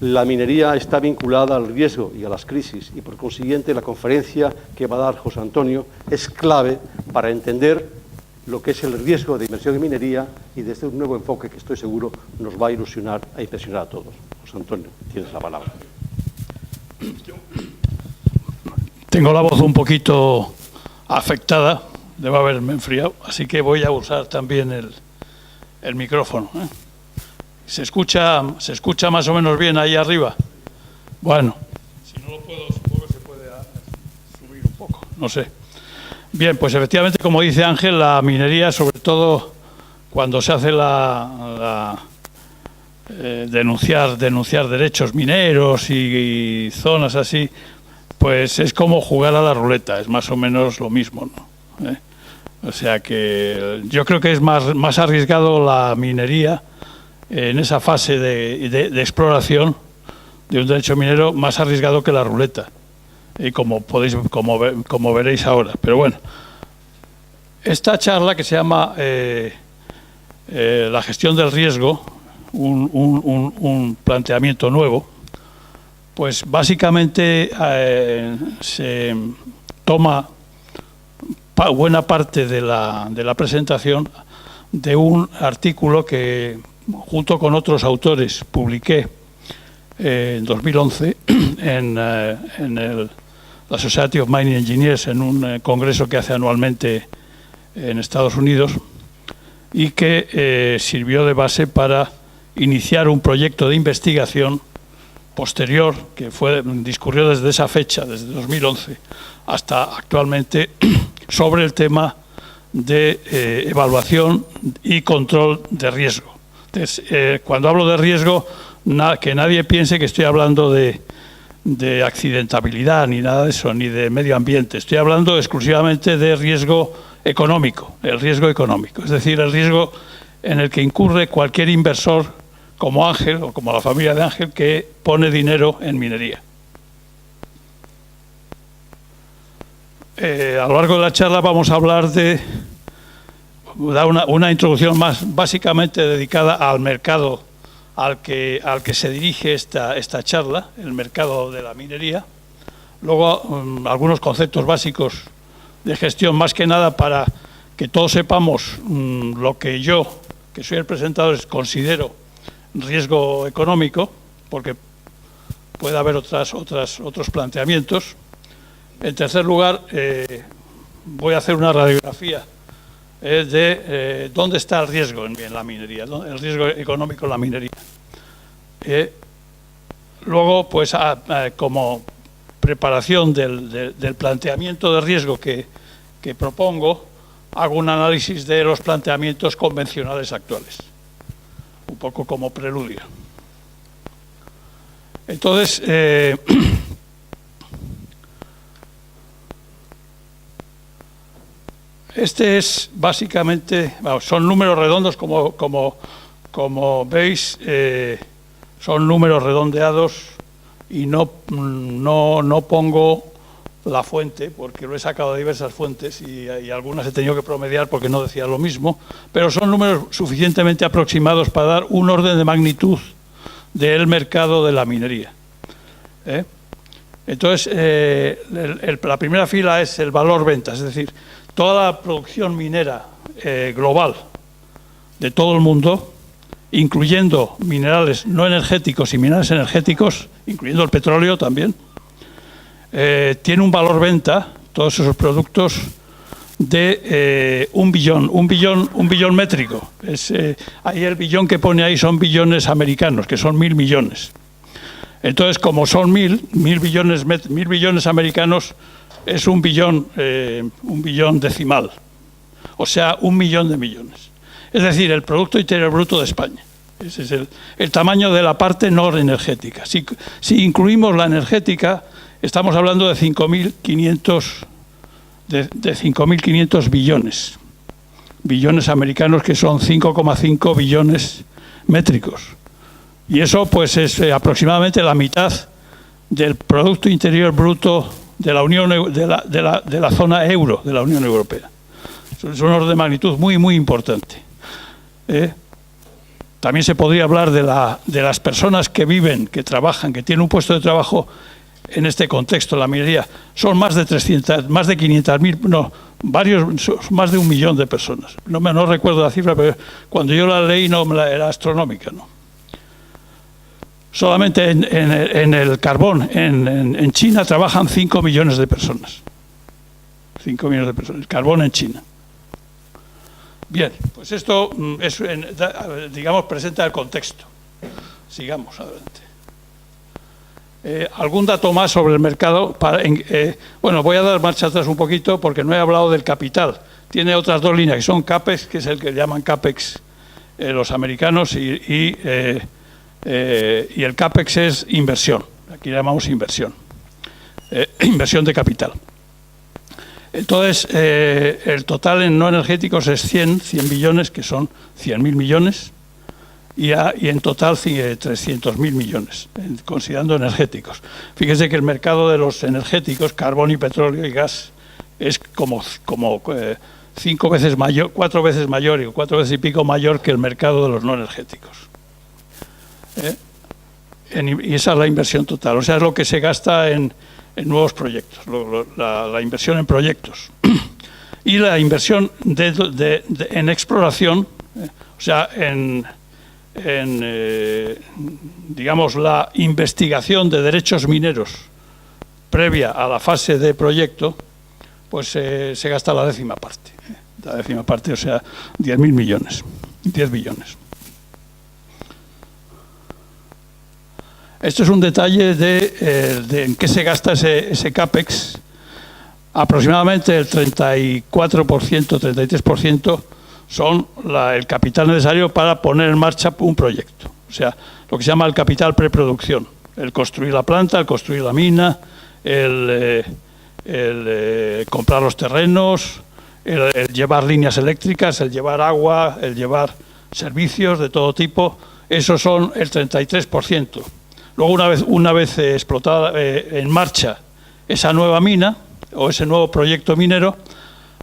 La minería está vinculada al riesgo y a las crisis y, por consiguiente, la conferencia que va a dar José Antonio es clave para entender lo que es el riesgo de inversión en minería y desde un nuevo enfoque que estoy seguro nos va a ilusionar e impresionar a todos. José Antonio, tienes la palabra. Tengo la voz un poquito afectada, debo haberme enfriado, así que voy a usar también el micrófono. ¿Se escucha más o menos bien ahí arriba? Bueno, si no lo puedo, supongo que se puede subir un poco, no sé. Bien, pues efectivamente, como dice Ángel, la minería, sobre todo cuando se hace denunciar derechos mineros y zonas así, pues es como jugar a la ruleta, es más o menos lo mismo, ¿no? O sea que yo creo que es más arriesgado la minería en esa fase de exploración de un derecho minero, más arriesgado que la ruleta, y como veréis ahora. Pero bueno, esta charla que se llama la gestión del riesgo, un planteamiento nuevo, pues básicamente se toma buena parte de la presentación de un artículo que, junto con otros autores, publiqué en 2011 en la Society of Mining Engineers, en un congreso que hace anualmente en Estados Unidos, y que sirvió de base para iniciar un proyecto de investigación posterior que discurrió desde esa fecha, desde 2011, hasta actualmente, sobre el tema de evaluación y control de riesgo. Entonces, cuando hablo de riesgo, que nadie piense que estoy hablando de accidentabilidad, ni nada de eso, ni de medio ambiente. Estoy hablando exclusivamente de riesgo económico, el riesgo económico. Es decir, el riesgo en el que incurre cualquier inversor como Ángel o como la familia de Ángel que pone dinero en minería. A lo largo de la charla vamos a hablar dar una introducción más básicamente dedicada al mercado al que se dirige esta charla, el mercado de la minería. Luego, algunos conceptos básicos de gestión, más que nada para que todos sepamos lo que yo, que soy el presentador, considero riesgo económico, porque puede haber otros planteamientos. En tercer lugar, voy a hacer una radiografía de dónde está el riesgo en la minería, el riesgo económico en la minería. Luego, pues, como preparación del planteamiento de riesgo que propongo, hago un análisis de los planteamientos convencionales actuales, un poco como preludio. Entonces, este es básicamente, son números redondos, como veis, son números redondeados y no pongo la fuente, porque lo he sacado de diversas fuentes y algunas he tenido que promediar porque no decía lo mismo, pero son números suficientemente aproximados para dar un orden de magnitud del mercado de la minería. Entonces, la primera fila es el valor venta, es decir, toda la producción minera global de todo el mundo, incluyendo minerales no energéticos y minerales energéticos, incluyendo el petróleo también, tiene un valor venta, todos esos productos, de un billón métrico. Ahí el billón que pone ahí son billones americanos, que son 1.000 millones. Entonces, como son 1.000 billones americanos, es un billón decimal, o sea, 1 millón de millones. Es decir, el Producto Interior Bruto de España. Ese es el tamaño de la parte no energética. Si incluimos la energética, estamos hablando de 5.500 billones americanos, que son 5,5 billones métricos. Y eso, pues, es aproximadamente la mitad del Producto Interior Bruto de la Unión, de la zona euro de la Unión Europea. Es un orden de magnitud muy, muy importante. También se podría hablar de las personas que viven, que trabajan, que tienen un puesto de trabajo en este contexto, la minería. Son más de 500.000, no, más de 1 millón de personas. No recuerdo la cifra, pero cuando yo la leí era astronómica, ¿no? Solamente en el carbón, en China, trabajan 5 millones de personas. 5 millones de personas. El carbón en China. Bien, pues esto es, digamos, presenta el contexto. Sigamos adelante. ¿Algún dato más sobre el mercado? Bueno, voy a dar marcha atrás un poquito porque no he hablado del capital. Tiene otras 2 líneas, que son CAPEX, que es el que llaman CAPEX los americanos, y el CAPEX es inversión. Aquí llamamos inversión. Inversión de capital. Entonces, el total en no energéticos es 100 billones, que son 100.000 millones, y en total 300.000 millones, considerando energéticos. Fíjense que el mercado de los energéticos, carbón y petróleo y gas, es como 5 veces mayor, 4 veces mayor y 4 veces y pico mayor que el mercado de los no energéticos. Y esa es la inversión total, o sea, es lo que se gasta en nuevos proyectos, la inversión en proyectos. Y la inversión en exploración, o sea, digamos, la investigación de derechos mineros previa a la fase de proyecto, pues se gasta la 10ª parte. La 10ª parte, o sea, 10.000 millones, 10 billones. Esto es un detalle de en qué se gasta ese CAPEX. Aproximadamente el 34%, 33% son el capital necesario para poner en marcha un proyecto. O sea, lo que se llama el capital preproducción. El construir la planta, el construir la mina, el comprar los terrenos, el llevar líneas eléctricas, el llevar agua, el llevar servicios de todo tipo. Esos son el 33%. Luego, una vez explotada en marcha esa nueva mina o ese nuevo proyecto minero,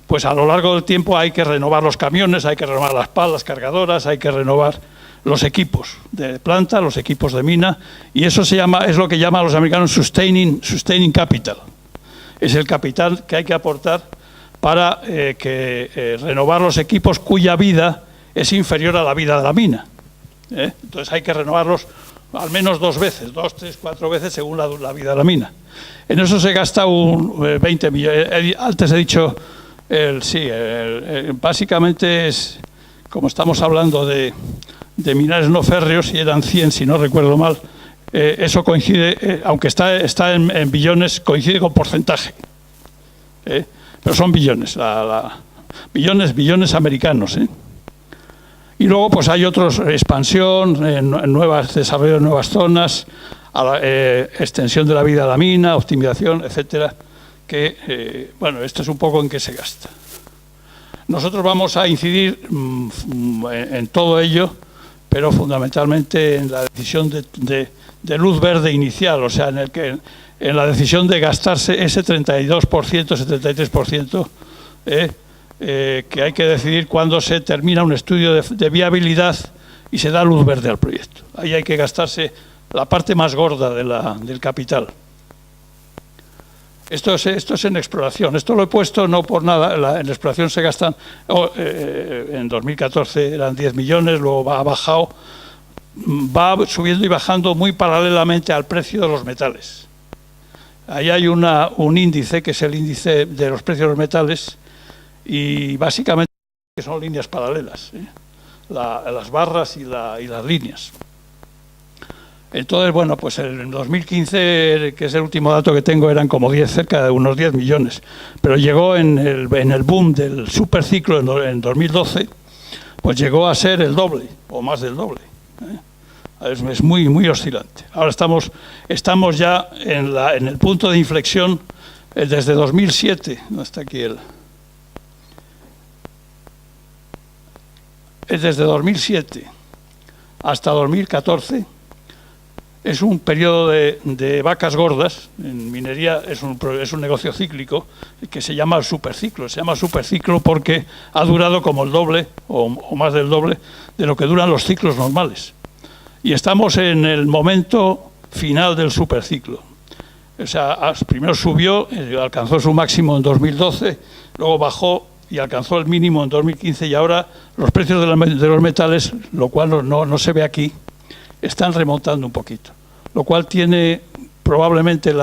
pues a lo largo del tiempo hay que renovar los camiones, hay que renovar las palas cargadoras, hay que renovar los equipos de planta, los equipos de mina, y eso es lo que llaman los americanos sustaining capital. Es el capital que hay que aportar para renovar los equipos cuya vida es inferior a la vida de la mina. Entonces hay que renovarlos al menos 2 veces, 2, 3, 4 veces según la vida de la mina. En eso se gasta 20 millones. Antes he dicho, básicamente es, como estamos hablando de minerales no férreos, y eran 100 si no recuerdo mal, eso coincide, aunque está en billones, coincide con porcentaje. Pero son billones, billones americanos. Y luego pues hay otros, expansión, desarrollo de nuevas zonas, extensión de la vida de la mina, optimización, etcétera, que, bueno, esto es un poco en qué se gasta. Nosotros vamos a incidir en todo ello, pero fundamentalmente en la decisión de luz verde inicial, o sea, en la decisión de gastarse ese 32%, ese 33%, que hay que decidir cuándo se termina un estudio de viabilidad y se da luz verde al proyecto. Ahí hay que gastarse la parte más gorda del capital. Esto es en exploración. Esto lo he puesto no por nada. En exploración se gastan, en 2014 eran 10 millones, luego ha bajado, va subiendo y bajando muy paralelamente al precio de los metales. Ahí hay un índice, que es el índice de los precios de los metales, y básicamente son líneas paralelas, las barras y las líneas. Entonces, bueno, pues en 2015, que es el último dato que tengo, eran como cerca de unos 10 millones. Pero llegó en el boom del superciclo en 2012, pues llegó a ser el doble, o más del doble. Es muy, muy oscilante. Ahora estamos ya en el punto de inflexión desde 2007, no está aquí desde 2007 hasta 2014, es un periodo de vacas gordas. En minería es un negocio cíclico que se llama superciclo. Se llama superciclo porque ha durado como el doble o más del doble de lo que duran los ciclos normales. Y estamos en el momento final del superciclo. O sea, primero subió, alcanzó su máximo en 2012, luego bajó y alcanzó el mínimo en 2015 y ahora los precios de los metales, lo cual no se ve aquí, están remontando un poquito, lo cual tiene probablemente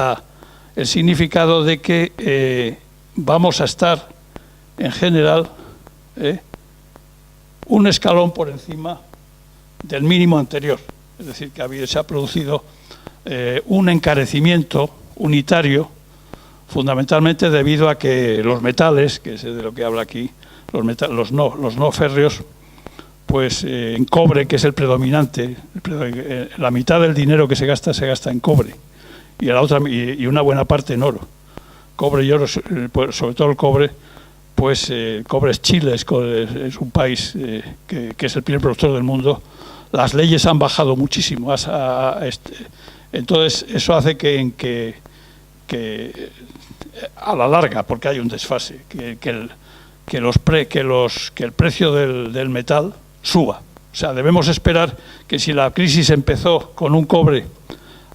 el significado de que vamos a estar, en general, un escalón por encima del mínimo anterior. Es decir, que se ha producido un encarecimiento unitario, fundamentalmente debido a que los metales, que es de lo que habla aquí, los no férreos, pues en cobre, que es el predominante, la mitad del dinero que se gasta en cobre y una buena parte en oro. Cobre y oro, sobre todo el cobre, pues cobre es Chile, es un país que es el primer productor del mundo. Las leyes han bajado muchísimo, entonces eso hace que a la larga, porque hay un desfase, que el precio del metal suba. O sea, debemos esperar que si la crisis empezó con un cobre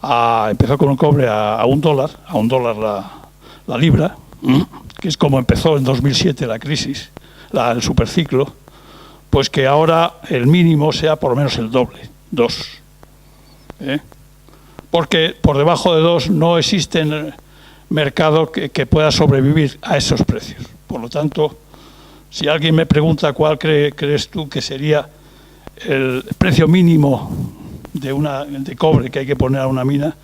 a $1 la libra, que es como empezó en 2007 la crisis, el superciclo, pues que ahora el mínimo sea por lo menos el doble, 2. Porque por debajo de 2 no existe mercado que pueda sobrevivir a esos precios. Por lo tanto, si alguien me pregunta cuál crees tú que sería el precio mínimo de cobre que hay que poner a una mina,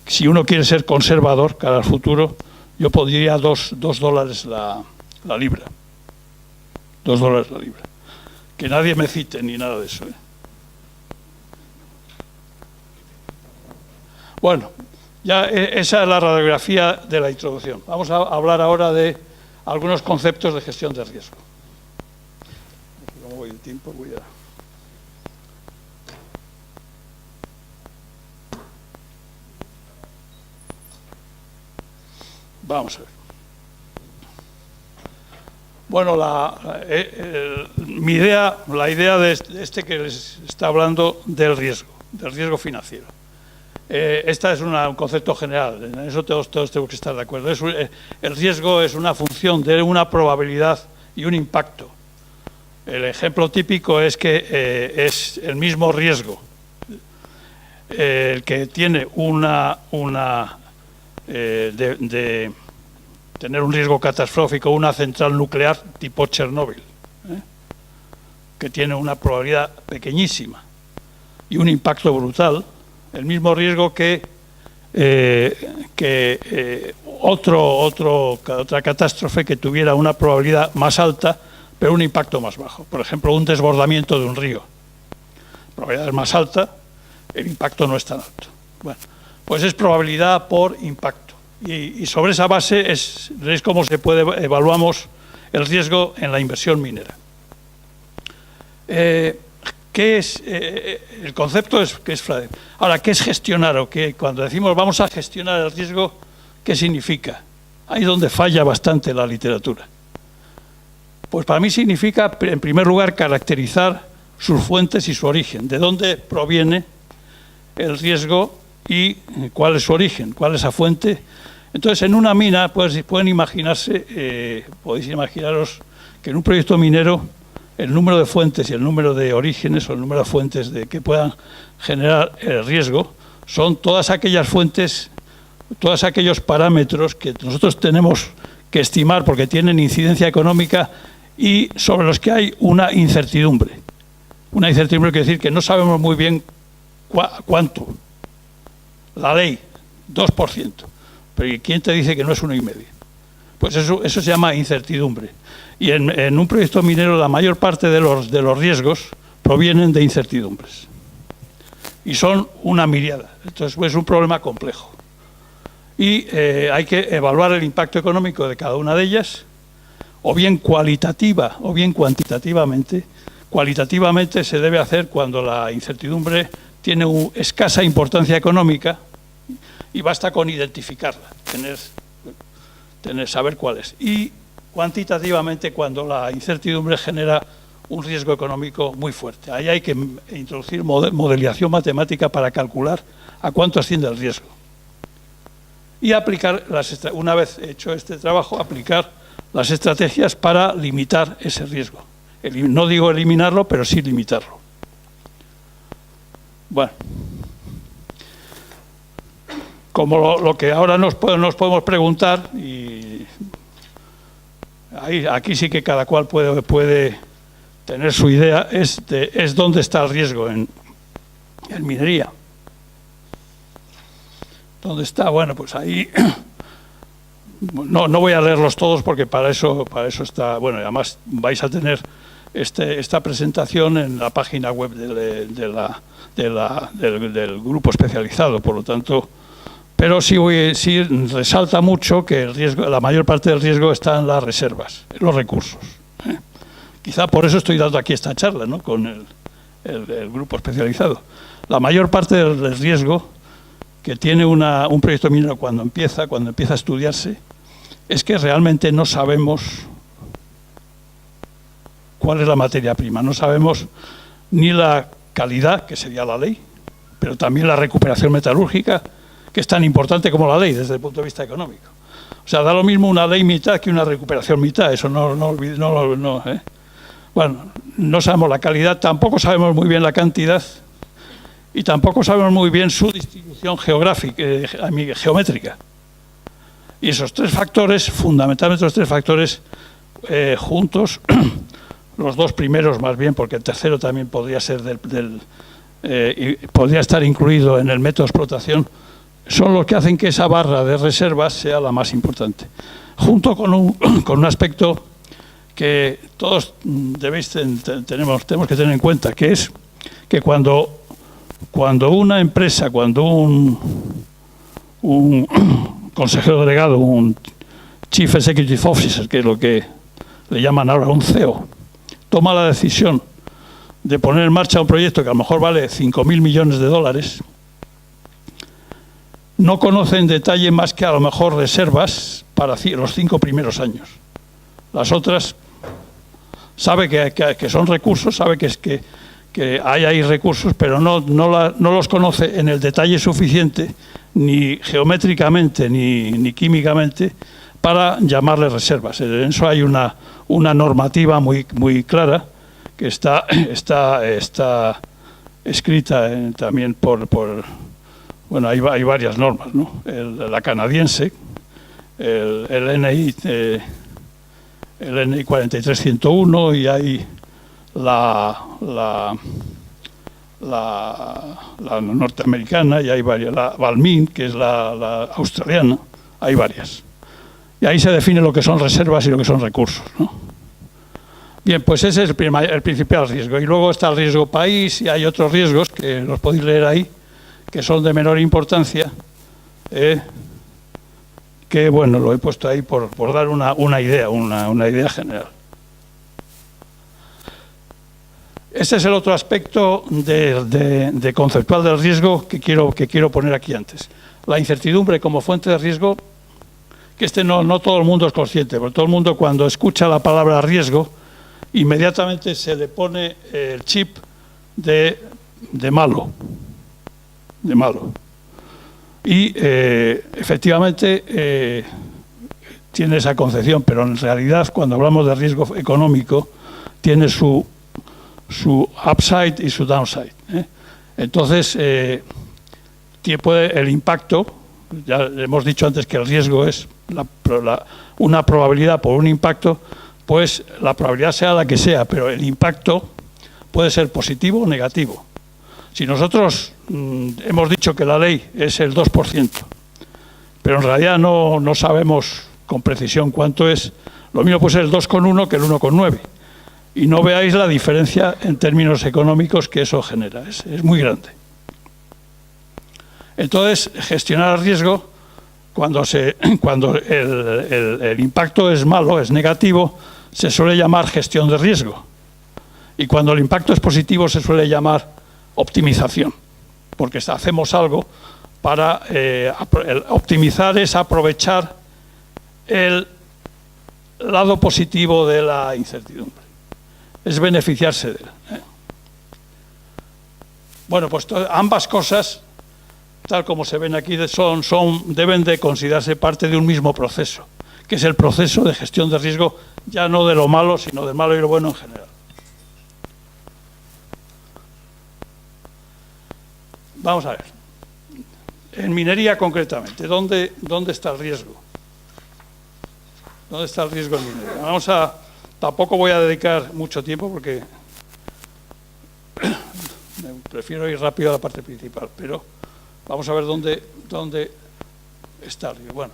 si uno quiere ser conservador cara al futuro, yo pondría $2 la libra. $2 la libra. Que nadie me cite ni nada de eso. Bueno, ya esa es la radiografía de la introducción. Vamos a hablar ahora de algunos conceptos de gestión de riesgo. ¿Cómo voy de tiempo? Vamos a ver. Bueno, la idea de este que les está hablando del riesgo financiero. Este es un concepto general, en eso todos tenemos que estar de acuerdo. El riesgo es una función de una probabilidad y un impacto. El ejemplo típico es que es el mismo riesgo el que tiene de tener un riesgo catastrófico una central nuclear tipo Chernóbil, que tiene una probabilidad pequeñísima y un impacto brutal. El mismo riesgo que otra catástrofe que tuviera una probabilidad más alta, pero un impacto más bajo. Por ejemplo, un desbordamiento de un río. La probabilidad es más alta, el impacto no es tan alto. Bueno, pues es probabilidad por impacto. Y sobre esa base es cómo evaluamos el riesgo en la inversión minera. ¿Qué es? El concepto es que es fraude. Ahora, ¿qué es gestionar? O qué, cuando decimos vamos a gestionar el riesgo, ¿qué significa? Ahí es donde falla bastante la literatura. Pues para mí significa, en primer lugar, caracterizar sus fuentes y su origen. ¿De dónde proviene el riesgo y cuál es su origen? ¿Cuál es esa fuente? Entonces, en una mina, pues, podéis imaginaros que en un proyecto minero el número de fuentes y el número de orígenes o el número de fuentes que puedan generar el riesgo son todas aquellas fuentes, todos aquellos parámetros que nosotros tenemos que estimar porque tienen incidencia económica y sobre los que hay una incertidumbre. Una incertidumbre quiere decir que no sabemos muy bien cuánto. La ley, 2%. Pero ¿quién te dice que no es 1,5%? Pues eso se llama incertidumbre. Y en un proyecto minero la mayor parte de los riesgos provienen de incertidumbres. Y son una miríada. Entonces es un problema complejo. Y hay que evaluar el impacto económico de cada una de ellas, o bien cualitativa o bien cuantitativamente. Cualitativamente se debe hacer cuando la incertidumbre tiene escasa importancia económica y basta con identificarla, saber cuál es. Y cuantitativamente, cuando la incertidumbre genera un riesgo económico muy fuerte. Ahí hay que introducir modelización matemática para calcular a cuánto asciende el riesgo. Y aplicar, una vez hecho este trabajo, aplicar las estrategias para limitar ese riesgo. No digo eliminarlo, pero sí limitarlo. Bueno, como lo que ahora nos podemos preguntar, y aquí sí que cada cual puede tener su idea, es dónde está el riesgo en minería. ¿Dónde está? Bueno, pues ahí no voy a leerlos todos porque para eso está. Bueno, además vais a tener esta presentación en la página web del grupo especializado, por lo tanto. Pero sí resalta mucho que el riesgo, la mayor parte del riesgo está en las reservas, en los recursos. Quizá por eso estoy dando aquí esta charla, ¿no?, con el grupo especializado. La mayor parte del riesgo que tiene un proyecto minero cuando empieza a estudiarse es que realmente no sabemos cuál es la materia prima, no sabemos ni la calidad, que sería la ley, pero también la recuperación metalúrgica, que es tan importante como la ley desde el punto de vista económico. O sea, da lo mismo una ley mitad que una recuperación mitad, eso no. Bueno, no sabemos la calidad, tampoco sabemos muy bien la cantidad y tampoco sabemos muy bien su distribución geométrica. Y esos tres factores, fundamentalmente los tres factores juntos, los dos primeros más bien, porque el tercero también podría ser podría estar incluido en el método de explotación, son los que hacen que esa barra de reservas sea la más importante. Junto con un aspecto que todos tenemos que tener en cuenta, que es que cuando una empresa, cuando un consejero delegado, un Chief Executive Officer, que es lo que le llaman ahora un CEO, toma la decisión de poner en marcha un proyecto que a lo mejor vale 5.000 millones de dólares, no conoce en detalle más que a lo mejor reservas para los 5 primeros años. Las otras sabe que son recursos, sabe que hay ahí recursos, pero no los conoce en el detalle suficiente, ni geométricamente ni químicamente, para llamarle reservas. En eso hay una normativa muy clara que está escrita también bueno, hay varias normas, ¿no? La canadiense, el NI 43101, y hay la norteamericana, y hay varias, la Valmin, que es la australiana, hay varias. Y ahí se define lo que son reservas y lo que son recursos, ¿no? Bien, pues ese es el principal riesgo. Y luego está el riesgo país, y hay otros riesgos que los podéis leer ahí, que son de menor importancia, que bueno, lo he puesto ahí por dar una idea general. Este es el otro aspecto de conceptual del riesgo que quiero poner aquí antes. La incertidumbre como fuente de riesgo, que no todo el mundo es consciente, porque todo el mundo, cuando escucha la palabra riesgo, inmediatamente se le pone el chip de malo. Y efectivamente tiene esa concepción, pero en realidad, cuando hablamos de riesgo económico, tiene su upside y su downside. Entonces, el impacto, ya hemos dicho antes que el riesgo es una probabilidad por un impacto, pues la probabilidad sea la que sea, pero el impacto puede ser positivo o negativo. Si nosotros hemos dicho que la ley es el 2%, pero en realidad no sabemos con precisión cuánto es, lo mismo puede ser el 2,1 que el 1,9. Y no veáis la diferencia en términos económicos que eso genera, es muy grande. Entonces, gestionar el riesgo, cuando el impacto es malo, es negativo, se suele llamar gestión de riesgo. Y cuando el impacto es positivo, se suele llamar optimización. porque hacemos algo para optimizar, es aprovechar el lado positivo de la incertidumbre, es beneficiarse de él. Bueno, pues ambas cosas, tal como se ven aquí, deben de considerarse parte de un mismo proceso, que es el proceso de gestión de riesgo, ya no de lo malo, sino del malo y lo bueno en general. Vamos a ver. En minería concretamente, ¿dónde está el riesgo? ¿Dónde está el riesgo en minería? Tampoco voy a dedicar mucho tiempo porque prefiero ir rápido a la parte principal, pero vamos a ver dónde está el riesgo. Bueno,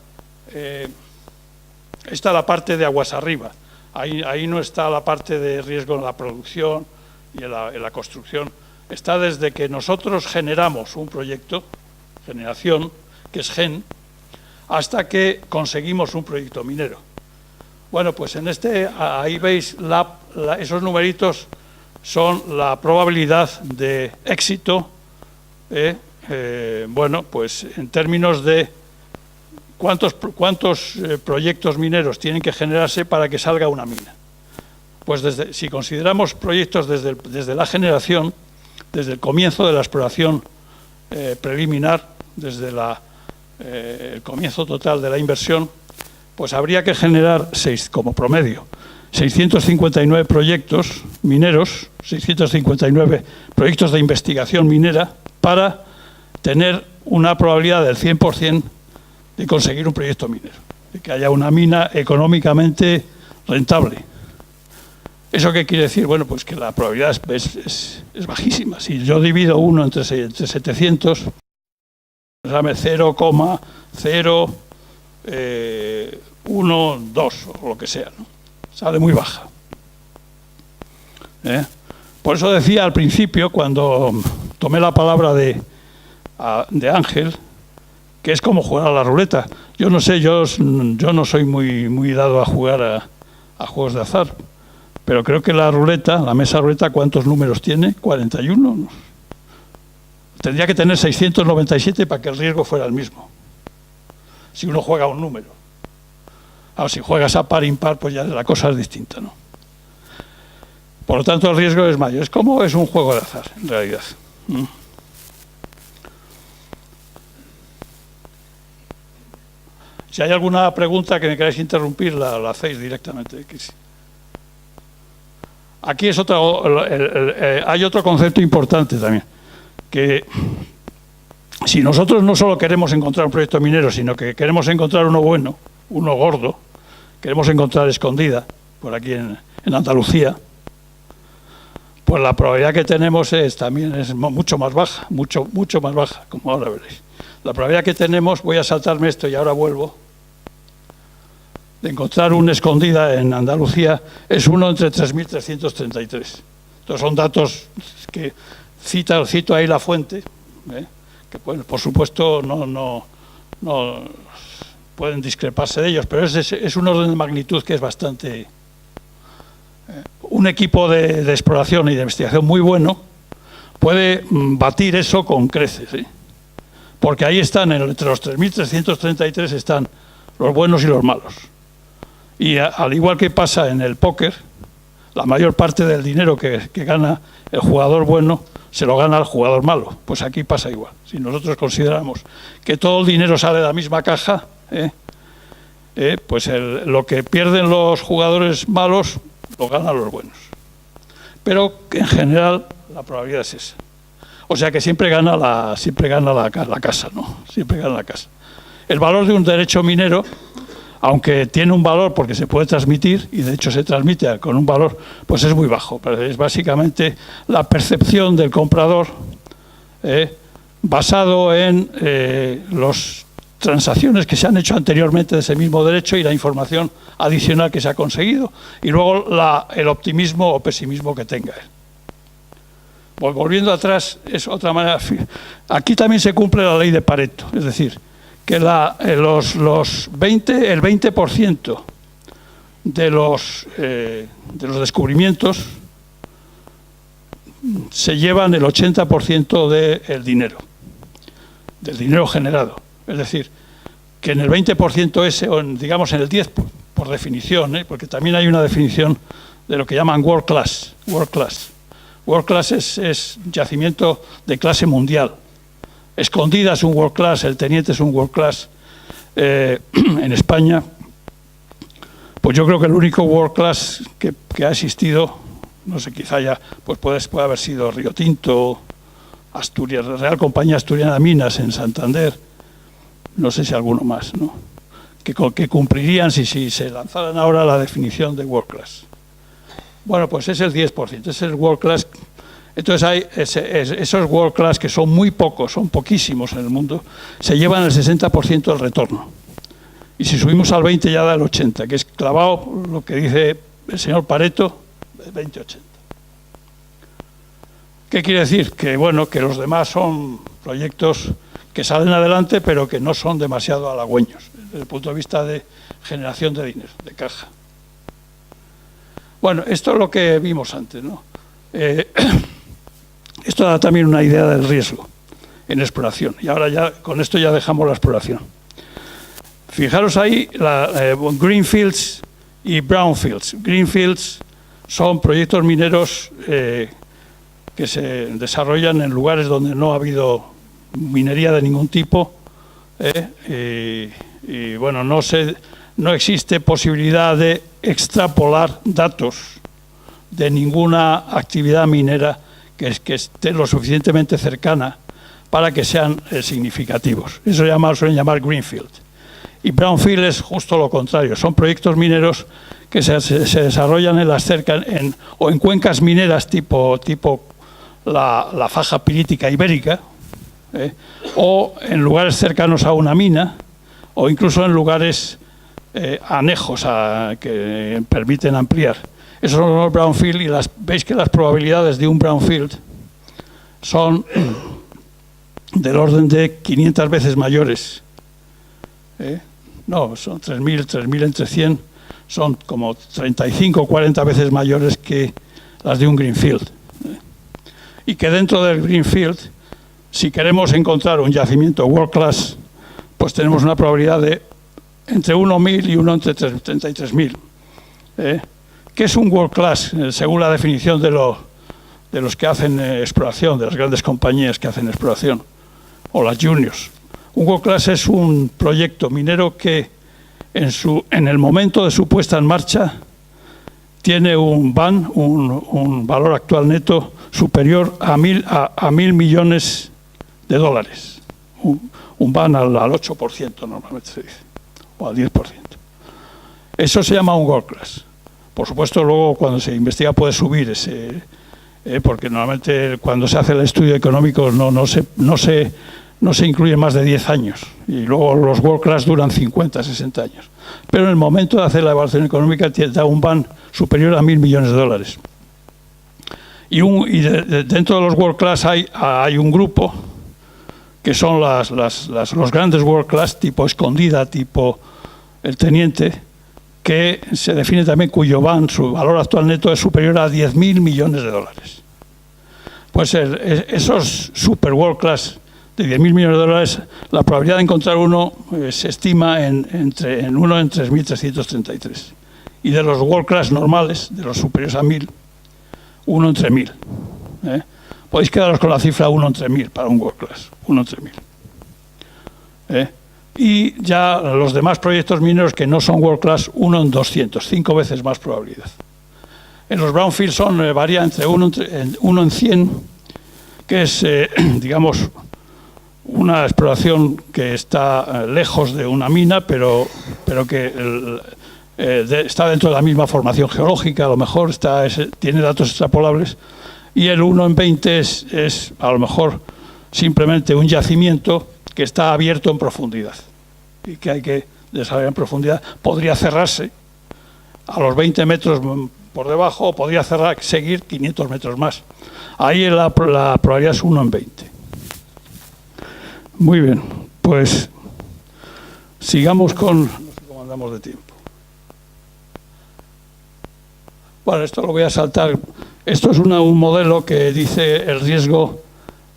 está la parte de aguas arriba. Ahí no está la parte de riesgo en la producción y en la construcción. Está desde que nosotros generamos un proyecto, generación, que es GEN, hasta que conseguimos un proyecto minero. Bueno, pues ahí veis esos numeritos son la probabilidad de éxito, bueno, pues en términos de cuántos proyectos mineros tienen que generarse para que salga una mina. Pues si consideramos proyectos desde la generación, desde el comienzo de la exploración preliminar, desde el comienzo total de la inversión, pues habría que generar como promedio 659 proyectos mineros, 659 proyectos de investigación minera para tener una probabilidad del 100% de conseguir un proyecto minero, de que haya una mina económicamente rentable. ¿Eso qué quiere decir? Bueno, pues que la probabilidad es bajísima. Si yo divido 1 entre 700, dame 0,012 o lo que sea, ¿no? Sale muy baja. Por eso decía al principio, cuando tomé la palabra de Ángel, que es como jugar a la ruleta. Yo no sé, yo no soy muy dado a jugar a juegos de azar, pero creo que la mesa ruleta, ¿cuántos números tiene? 41. Tendría que tener 697 para que el riesgo fuera el mismo, si uno juega un número. Ahora, si juegas a par impar, pues ya la cosa es distinta, ¿no? Por lo tanto, el riesgo es mayor. Es un juego de azar, en realidad. Si hay alguna pregunta que me queráis interrumpir, la hacéis directamente. Aquí hay otro concepto importante también, que si nosotros no solo queremos encontrar un proyecto minero, sino que queremos encontrar uno bueno, uno gordo, queremos encontrar Escondida, por aquí en Andalucía, pues la probabilidad que tenemos también es mucho más baja, mucho más baja, como ahora veréis. La probabilidad que tenemos, voy a saltarme esto y ahora vuelvo, de encontrar una Escondida en Andalucía es 1 entre 3.333. Entonces son datos que cito ahí la fuente, que por supuesto no pueden discreparse de ellos, pero es un orden de magnitud que es bastante... Un equipo de exploración y de investigación muy bueno puede batir eso con creces, porque ahí están, entre los 3.333 están los buenos y los malos. Y al igual que pasa en el póker, la mayor parte del dinero que gana el jugador bueno se lo gana al jugador malo. Pues aquí pasa igual. Si nosotros consideramos que todo el dinero sale de la misma caja, pues lo que pierden los jugadores malos lo ganan los buenos. Pero en general la probabilidad es esa. O sea que siempre gana la casa, ¿no? Siempre gana la casa. El valor de un derecho minero, aunque tiene un valor porque se puede transmitir, y de hecho se transmite con un valor, pues es muy bajo. Pero es básicamente la percepción del comprador basado en las transacciones que se han hecho anteriormente de ese mismo derecho y la información adicional que se ha conseguido, y luego el optimismo o pesimismo que tenga él. Volviendo atrás, es otra manera. Aquí también se cumple la ley de Pareto, es decir, que el 20% de los descubrimientos se llevan el 80% del dinero. del dinero generado. Es decir, que en el 20% ese, o digamos en el 10% por definición, porque también hay una definición de lo que llaman world class. World class. World class es yacimiento de clase mundial. Escondida es un world class, el Teniente es un world class. En España, pues yo creo que el único world class que ha existido, no sé, quizá ya pues puede haber sido Río Tinto, Asturias, Real Compañía Asturiana de Minas en Santander, no sé si alguno más, ¿no? Que cumplirían si se lanzaran ahora la definición de world class. Bueno, pues es el 10%, es el world class. Entonces hay esos world class, que son muy pocos, son poquísimos en el mundo, se llevan el 60% del retorno. Y si subimos al 20% ya da el 80%, que es clavado lo que dice el señor Pareto, 20-80. ¿Qué quiere decir? Que bueno, que los demás son proyectos que salen adelante, pero que no son demasiado halagüeños, desde el punto de vista de generación de dinero, de caja. Bueno, esto es lo que vimos antes, ¿no? Esto da también una idea del riesgo en exploración. Y ahora ya con esto ya dejamos la exploración. Fijaros ahí, greenfields y brownfields. Greenfields son proyectos mineros que se desarrollan en lugares donde no ha habido minería de ningún tipo. Y bueno, no existe posibilidad de extrapolar datos de ninguna actividad minera que esté lo suficientemente cercana para que sean significativos. Eso suelen llamar greenfield. Y brownfield es justo lo contrario. Son proyectos mineros que se desarrollan en las o en cuencas mineras tipo la faja pirítica ibérica, o en lugares cercanos a una mina, o incluso en lugares anejos que permiten ampliar. Esos son los brownfield, y veis que las probabilidades de un brownfield son del orden de 500 veces mayores. No, son 3.000 entre 100, son como 35 o 40 veces mayores que las de un greenfield. Y que dentro del greenfield, si queremos encontrar un yacimiento world class, pues tenemos una probabilidad de entre 1.000 y 1 entre 33.000. ¿Qué es un world class? Según la definición de los que hacen exploración, de las grandes compañías que hacen exploración, o las juniors. Un world class es un proyecto minero que en el momento de su puesta en marcha tiene un BAN, un valor actual neto superior a 1.000 millones de dólares. Un BAN al 8% normalmente se dice, o al 10%. Eso se llama un world class. Por supuesto, luego cuando se investiga puede subir ese, porque normalmente cuando se hace el estudio económico no se incluye más de 10 años, y luego los world class duran 50, 60 años. Pero en el momento de hacer la evaluación económica da un BAN superior a 1.000 millones de dólares. Y dentro de los world class hay un grupo que son los grandes world class, tipo Escondida, tipo el Teniente, que se define también cuyo BAN, su valor actual neto, es superior a 10.000 millones de dólares. Pues esos super world class de 10.000 millones de dólares, la probabilidad de encontrar uno se estima en 1 en 3.333. Y de los world class normales, de los superiores a 1.000, 1 entre 1.000. Podéis quedaros con la cifra 1 entre 1.000 para un world class, 1 entre 1.000. Y ya los demás proyectos mineros que no son world class, 1 en 200, 5 veces más probabilidad. En los brownfields varía entre 1 en 100, que es, digamos, una exploración que está lejos de una mina, pero que está dentro de la misma formación geológica, a lo mejor tiene datos extrapolables, y el 1 en 20 es a lo mejor simplemente un yacimiento que está abierto en profundidad y que hay que desarrollar en profundidad. Podría cerrarse a los 20 metros por debajo, o podría seguir 500 metros más. Ahí la probabilidad es 1 en 20. Muy bien, pues sigamos con... No sé cómo andamos de tiempo. Bueno, esto lo voy a saltar. Esto es un modelo que dice el riesgo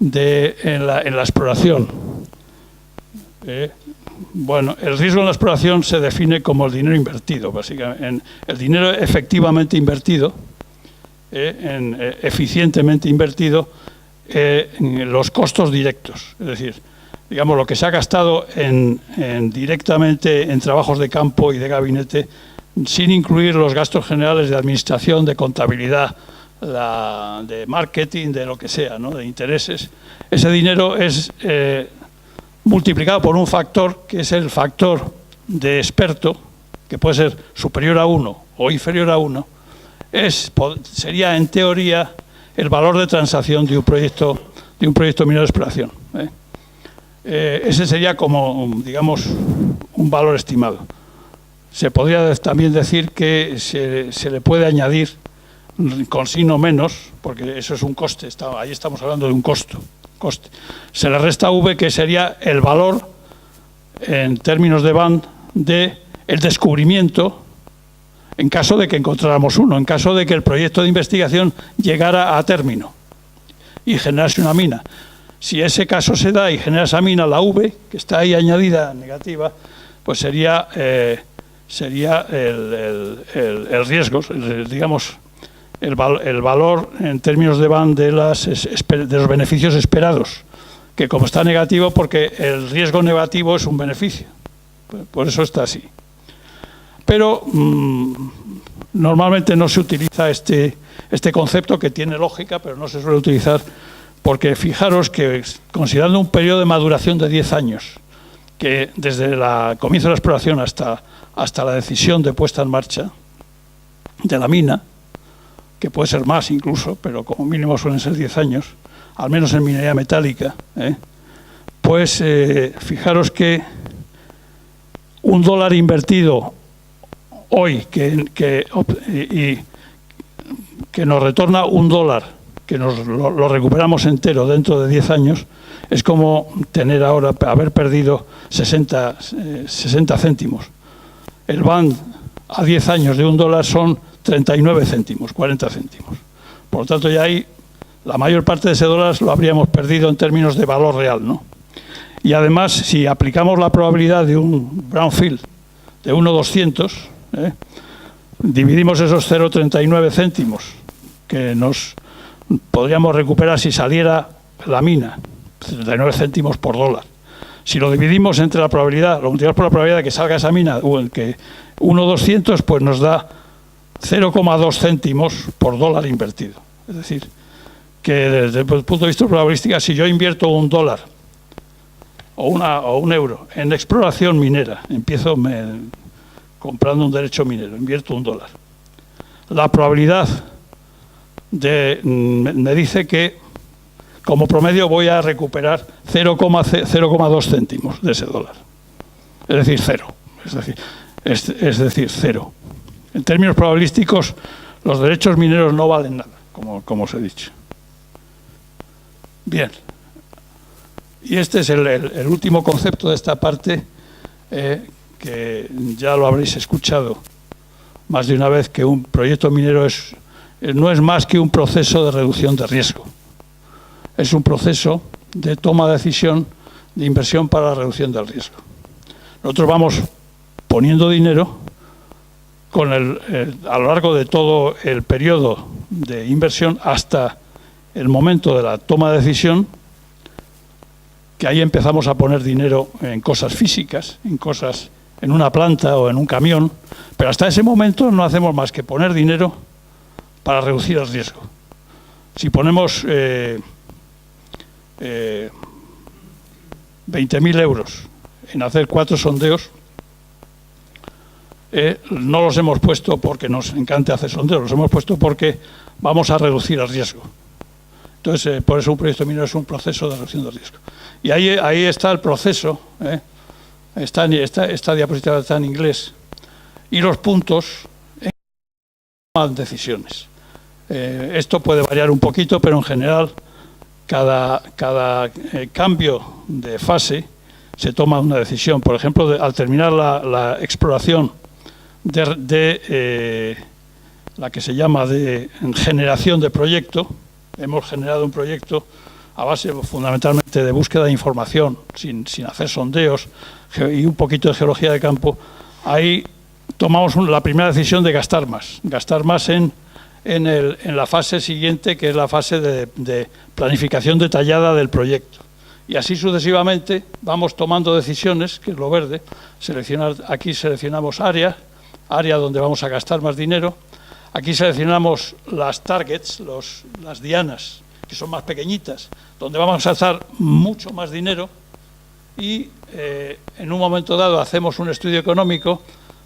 en la exploración. Bueno, el riesgo en la exploración se define como el dinero invertido, básicamente. El dinero efectivamente invertido, eficientemente invertido, en los costos directos. Es decir, digamos, lo que se ha gastado directamente en trabajos de campo y de gabinete, sin incluir los gastos generales de administración, de contabilidad, de marketing, de lo que sea, ¿no? De intereses. Ese dinero es multiplicado por un factor que es el factor de experto, que puede ser superior a 1 o inferior a 1, sería en teoría el valor de transacción de un proyecto minero de exploración. Ese sería como, digamos, un valor estimado. Se podría también decir que se le puede añadir con signo menos, porque eso es un coste, ahí estamos hablando de un coste. Se le resta V, que sería el valor, en términos de BAN, del descubrimiento, en caso de que encontráramos uno, en caso de que el proyecto de investigación llegara a término y generase una mina. Si ese caso se da y genera esa mina, la V, que está ahí añadida, negativa, pues sería el riesgo, digamos, el valor en términos de BAN de los beneficios esperados, que como está negativo, porque el riesgo negativo es un beneficio, por eso está así. Pero normalmente no se utiliza este concepto, que tiene lógica, pero no se suele utilizar, porque fijaros que, considerando un periodo de maduración de 10 años, que desde el comienzo de la exploración hasta la decisión de puesta en marcha de la mina, que puede ser más incluso, pero como mínimo suelen ser 10 años, al menos en minería metálica, pues fijaros que $1 invertido hoy que nos retorna $1, que lo recuperamos entero dentro de 10 años, es como haber perdido 60 céntimos. El BAN a 10 años de $1 son 39 céntimos, 40 céntimos. Por lo tanto, ya ahí la mayor parte de ese dólar lo habríamos perdido en términos de valor real, ¿no? Y además, si aplicamos la probabilidad de un brownfield de 1/200, dividimos esos 0,39 céntimos que nos podríamos recuperar si saliera la mina, 39 céntimos por dólar. Si lo dividimos entre la probabilidad, lo multiplicamos por la probabilidad de que salga esa mina, que 1/200, pues nos da 0,2 céntimos por dólar invertido. Es decir, que desde el punto de vista de probabilística, si yo invierto $1 o un euro en exploración minera, empiezo comprando un derecho minero, invierto $1. La probabilidad me dice que como promedio voy a recuperar 0,2 céntimos de ese dólar. Es decir, cero. Es decir, cero. En términos probabilísticos, los derechos mineros no valen nada, como os he dicho. Bien. Y este es el último concepto de esta parte, que ya lo habréis escuchado más de una vez, que un proyecto minero no es más que un proceso de reducción de riesgo. Es un proceso de toma de decisión de inversión para la reducción del riesgo. Nosotros vamos poniendo dinero a lo largo de todo el periodo de inversión hasta el momento de la toma de decisión, que ahí empezamos a poner dinero en cosas físicas, en una planta o en un camión, pero hasta ese momento no hacemos más que poner dinero para reducir el riesgo. Si ponemos 20.000 euros en hacer 4 sondeos, no los hemos puesto porque nos encante hacer sondeos, los hemos puesto porque vamos a reducir el riesgo. Entonces, por eso un proyecto minero es un proceso de reducción de riesgo. Y ahí está el proceso, esta diapositiva está en inglés, y los puntos en que toman decisiones. Esto puede variar un poquito, pero en general cada cambio de fase se toma una decisión. Por ejemplo, al terminar la exploración de la que se llama de generación de proyecto, hemos generado un proyecto, a base fundamentalmente de búsqueda de información, sin hacer sondeos y un poquito de geología de campo, ahí tomamos la primera decisión de gastar más en la fase siguiente, que es la fase de planificación detallada del proyecto. Y así sucesivamente vamos tomando decisiones, que es lo verde. Aquí seleccionamos área donde vamos a gastar más dinero. Aquí seleccionamos las targets, las dianas, que son más pequeñitas, donde vamos a gastar mucho más dinero. Y en un momento dado hacemos un estudio económico,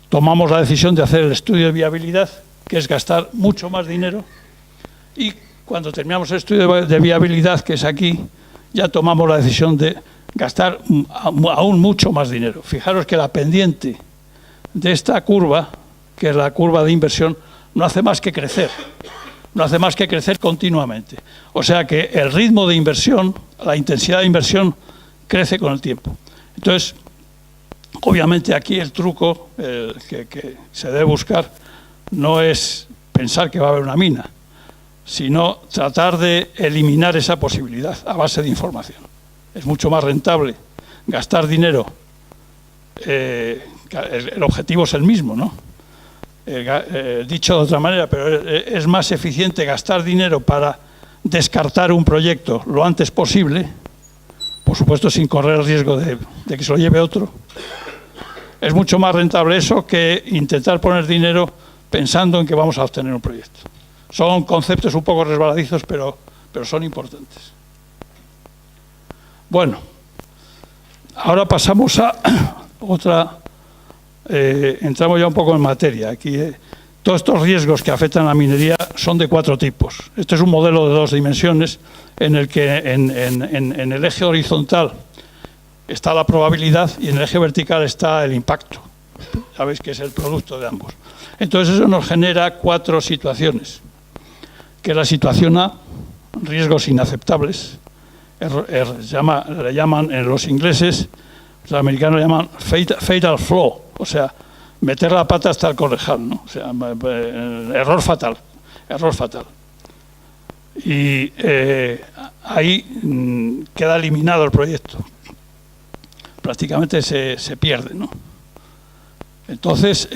tomamos la decisión de hacer el estudio de viabilidad, que es gastar mucho más dinero. Y cuando terminamos el estudio de viabilidad, que es aquí, ya tomamos la decisión de gastar aún mucho más dinero. Fijaros que la pendiente de esta curva, que es la curva de inversión, no hace más que crecer. No hace más que crecer continuamente. O sea que el ritmo de inversión, la intensidad de inversión, crece con el tiempo. Entonces, obviamente aquí el truco que se debe buscar no es pensar que va a haber una mina, sino tratar de eliminar esa posibilidad a base de información. Es mucho más rentable gastar dinero, el objetivo es el mismo, ¿no? Dicho de otra manera, pero es más eficiente gastar dinero para descartar un proyecto lo antes posible, por supuesto sin correr el riesgo de que se lo lleve otro. Es mucho más rentable eso que intentar poner dinero pensando en que vamos a obtener un proyecto. Son conceptos un poco resbaladizos, pero son importantes. Bueno, ahora pasamos a otra. Entramos ya un poco en materia. Aquí todos estos riesgos que afectan a la minería son de 4 tipos. Este es un modelo de 2 dimensiones en el que en el eje horizontal está la probabilidad y en el eje vertical está el impacto. Sabéis que es el producto de ambos. Entonces eso nos genera 4 situaciones. Que la situación A, riesgos inaceptables, le llaman en los ingleses, los americanos le llaman fatal flaw, o sea, meter la pata hasta el correjal, ¿no? O sea, error fatal. Y ahí queda eliminado el proyecto. Prácticamente se pierde, ¿no? Entonces,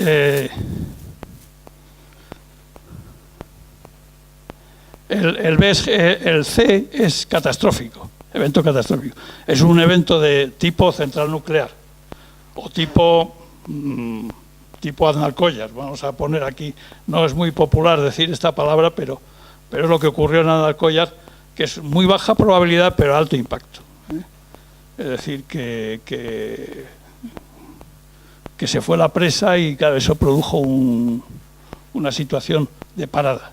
el C es catastrófico, evento catastrófico. Es un evento de tipo central nuclear o tipo Aznalcóllar. Vamos a poner aquí, no es muy popular decir esta palabra, pero es lo que ocurrió en Aznalcóllar, que es muy baja probabilidad, pero alto impacto. Es decir, que se fue la presa y claro, eso produjo una situación de parada.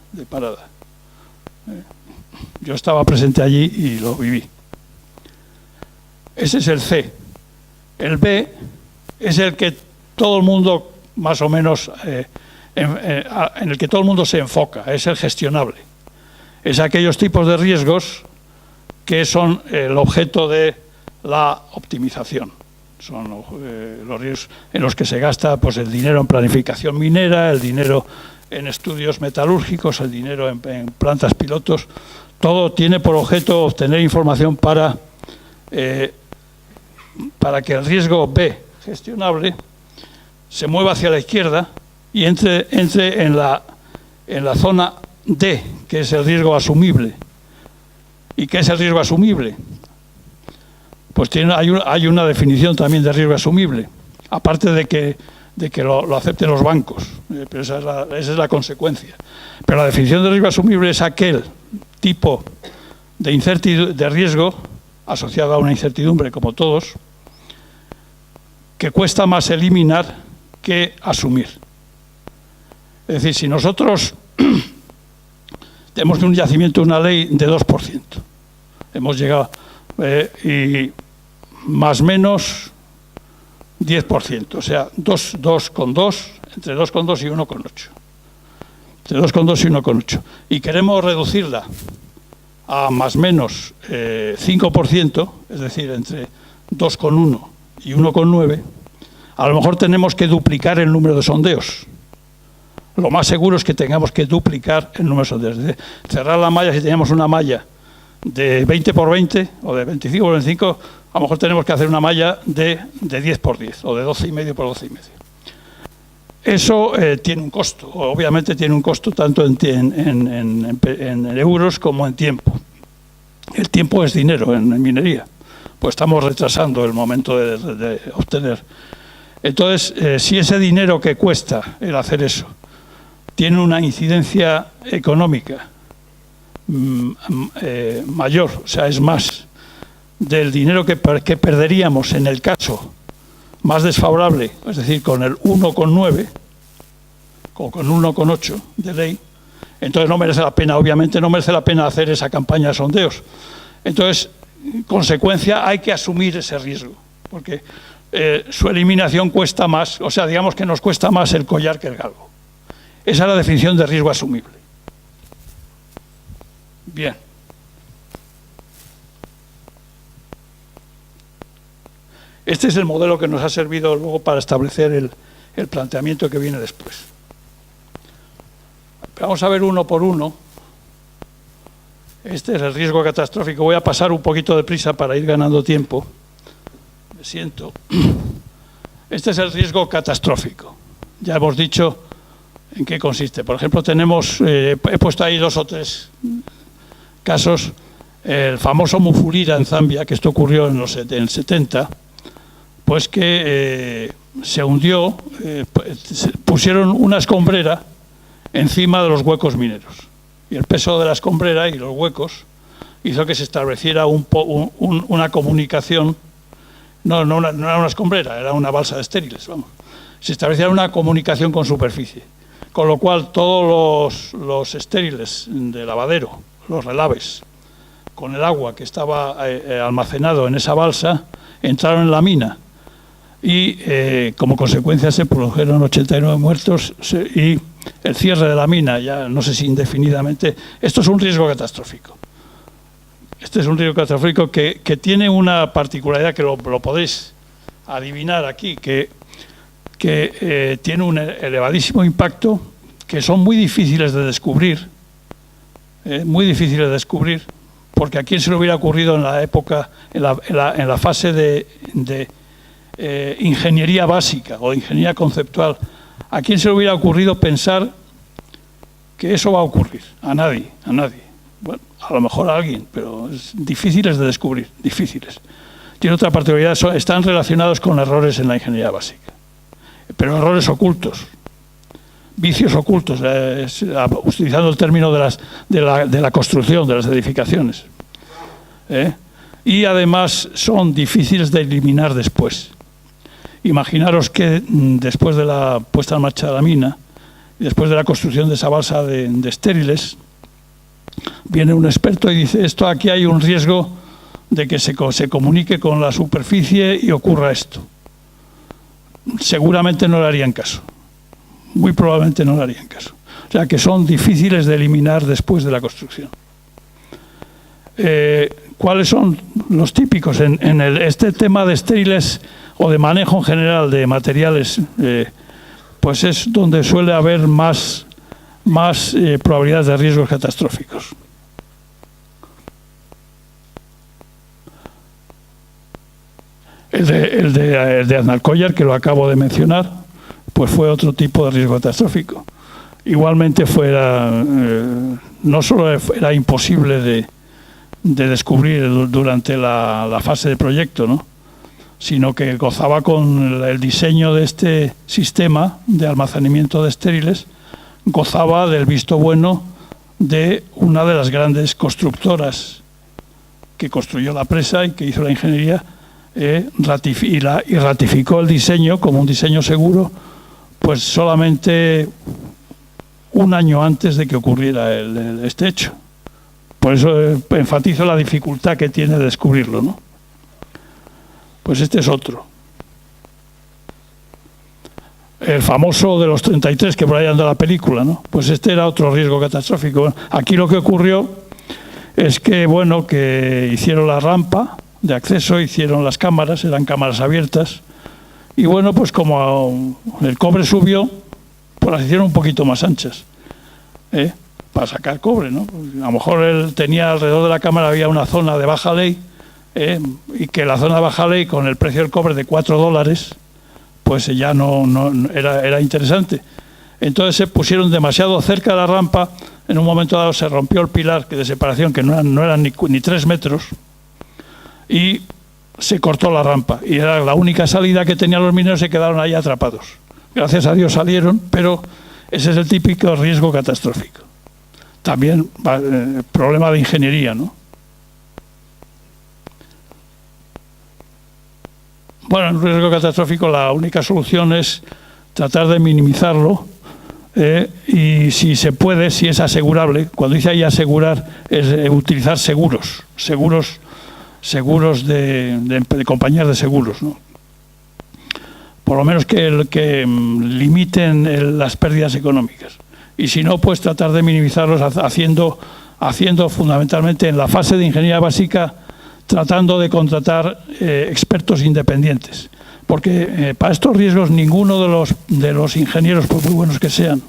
Yo estaba presente allí y lo viví. Ese es el C. El B es el que todo el mundo, más o menos, en el que todo el mundo se enfoca, es el gestionable. Es aquellos tipos de riesgos que son el objeto de la optimización. Son los riesgos en los que se gasta pues, el dinero en planificación minera, el dinero en estudios metalúrgicos, el dinero en plantas pilotos. Todo tiene por objeto obtener información para que el riesgo B, gestionable, se mueva hacia la izquierda y entre en la zona D, que es el riesgo asumible. ¿Y qué es el riesgo asumible? Pues hay una definición también de riesgo asumible, aparte de que lo acepten los bancos, pero esa es la consecuencia. Pero la definición de riesgo asumible es aquel tipo de riesgo asociado a una incertidumbre, como todos, que cuesta más eliminar que asumir. Es decir, si nosotros tenemos un yacimiento, una ley de 2%, hemos llegado y más o menos 10%, o sea, 2,2, entre 2,2 y 1,8. Entre 2,2 y 1,8. Y queremos reducirla a más o menos 5%, es decir, entre 2,1 y 1,9, a lo mejor tenemos que duplicar el número de sondeos. Lo más seguro es que tengamos que duplicar el número de sondeos. Es decir, cerrar la malla, si teníamos una malla de 20 por 20 o de 25 por 25, a lo mejor tenemos que hacer una malla de 10 por 10 o de 12,5 por 12,5. Eso tiene un costo, obviamente tiene un costo tanto en euros como en tiempo. El tiempo es dinero en minería, pues estamos retrasando el momento de obtener. Entonces, si ese dinero que cuesta el hacer eso tiene una incidencia económica mayor, o sea, es más del dinero que perderíamos en el caso más desfavorable, es decir, con el 1,9 o con 1,8 de ley, entonces no merece la pena, obviamente no merece la pena hacer esa campaña de sondeos. Entonces, en consecuencia, hay que asumir ese riesgo, porque su eliminación cuesta más, o sea, digamos que nos cuesta más el collar que el galgo. Esa es la definición de riesgo asumible. Bien. Este es el modelo que nos ha servido luego para establecer el planteamiento que viene después. Vamos a ver uno por uno. Este es el riesgo catastrófico. Voy a pasar un poquito de prisa para ir ganando tiempo. Me siento. Este es el riesgo catastrófico. Ya hemos dicho en qué consiste. Por ejemplo, tenemos, he puesto ahí 2 o 3 casos. El famoso Mufulira en Zambia, que esto ocurrió en el 70, pues que se hundió, pusieron una escombrera encima de los huecos mineros. Y el peso de la escombrera y los huecos hizo que se estableciera una comunicación. No era una escombrera, era una balsa de estériles, vamos. Se estableciera una comunicación con superficie. Con lo cual todos los estériles de lavadero, los relaves, con el agua que estaba almacenado en esa balsa, entraron en la mina. Y como consecuencia se produjeron 89 muertos y el cierre de la mina, ya no sé si indefinidamente. Esto es un riesgo catastrófico. Este es un riesgo catastrófico que tiene una particularidad que lo podéis adivinar aquí, que tiene un elevadísimo impacto, que son muy difíciles de descubrir, porque a quién se le hubiera ocurrido en la época, en la fase de ingeniería básica o de ingeniería conceptual, ¿a quién se le hubiera ocurrido pensar que eso va a ocurrir? A nadie. Bueno, a lo mejor a alguien, pero es difíciles de descubrir, difíciles. Tiene otra particularidad, están relacionados con errores en la ingeniería básica, pero errores ocultos, vicios ocultos, utilizando el término de la construcción, de las edificaciones. Y además son difíciles de eliminar después. Imaginaros que después de la puesta en marcha de la mina, después de la construcción de esa balsa de estériles, viene un experto y dice: esto aquí hay un riesgo de que se comunique con la superficie y ocurra esto. Seguramente no le harían caso. Muy probablemente no le harían caso. O sea que son difíciles de eliminar después de la construcción. ¿Cuáles son los típicos? En este tema de estériles o de manejo en general de materiales, pues es donde suele haber más probabilidades de riesgos catastróficos. El de Aznalcóllar, que lo acabo de mencionar, pues fue otro tipo de riesgo catastrófico. Igualmente no solo era imposible de descubrir durante la fase de proyecto, ¿no?, sino que gozaba con el diseño de este sistema de almacenamiento de estériles, gozaba del visto bueno de una de las grandes constructoras que construyó la presa y que hizo la ingeniería, y ratificó el diseño como un diseño seguro, pues solamente un año antes de que ocurriera este hecho. Por eso enfatizo la dificultad que tiene de descubrirlo, ¿no? Pues este es otro. El famoso de los 33, que por ahí anda la película, ¿no? Pues este era otro riesgo catastrófico. Bueno, aquí lo que ocurrió es que, bueno, que hicieron la rampa de acceso, hicieron las cámaras, eran cámaras abiertas, y bueno, pues como el cobre subió, pues las hicieron un poquito más anchas, para sacar cobre, ¿no? A lo mejor él tenía alrededor de la cámara había una zona de baja ley, y que la zona de baja ley con el precio del cobre de $4, pues ya no era interesante. Entonces se pusieron demasiado cerca de la rampa. En un momento dado se rompió el pilar de separación, que no eran ni 3 metros, y se cortó la rampa. Y era la única salida que tenían los mineros, se quedaron ahí atrapados. Gracias a Dios salieron, pero ese es el típico riesgo catastrófico. También problema de ingeniería, ¿no? Bueno, en un riesgo catastrófico la única solución es tratar de minimizarlo, y si se puede, si es asegurable, cuando dice ahí asegurar, es utilizar seguros de compañías de seguros, ¿no? Por lo menos que limiten las pérdidas económicas. Y si no, pues tratar de minimizarlos haciendo fundamentalmente en la fase de ingeniería básica, tratando de contratar expertos independientes. Porque para estos riesgos ninguno de los ingenieros, por muy buenos que sean,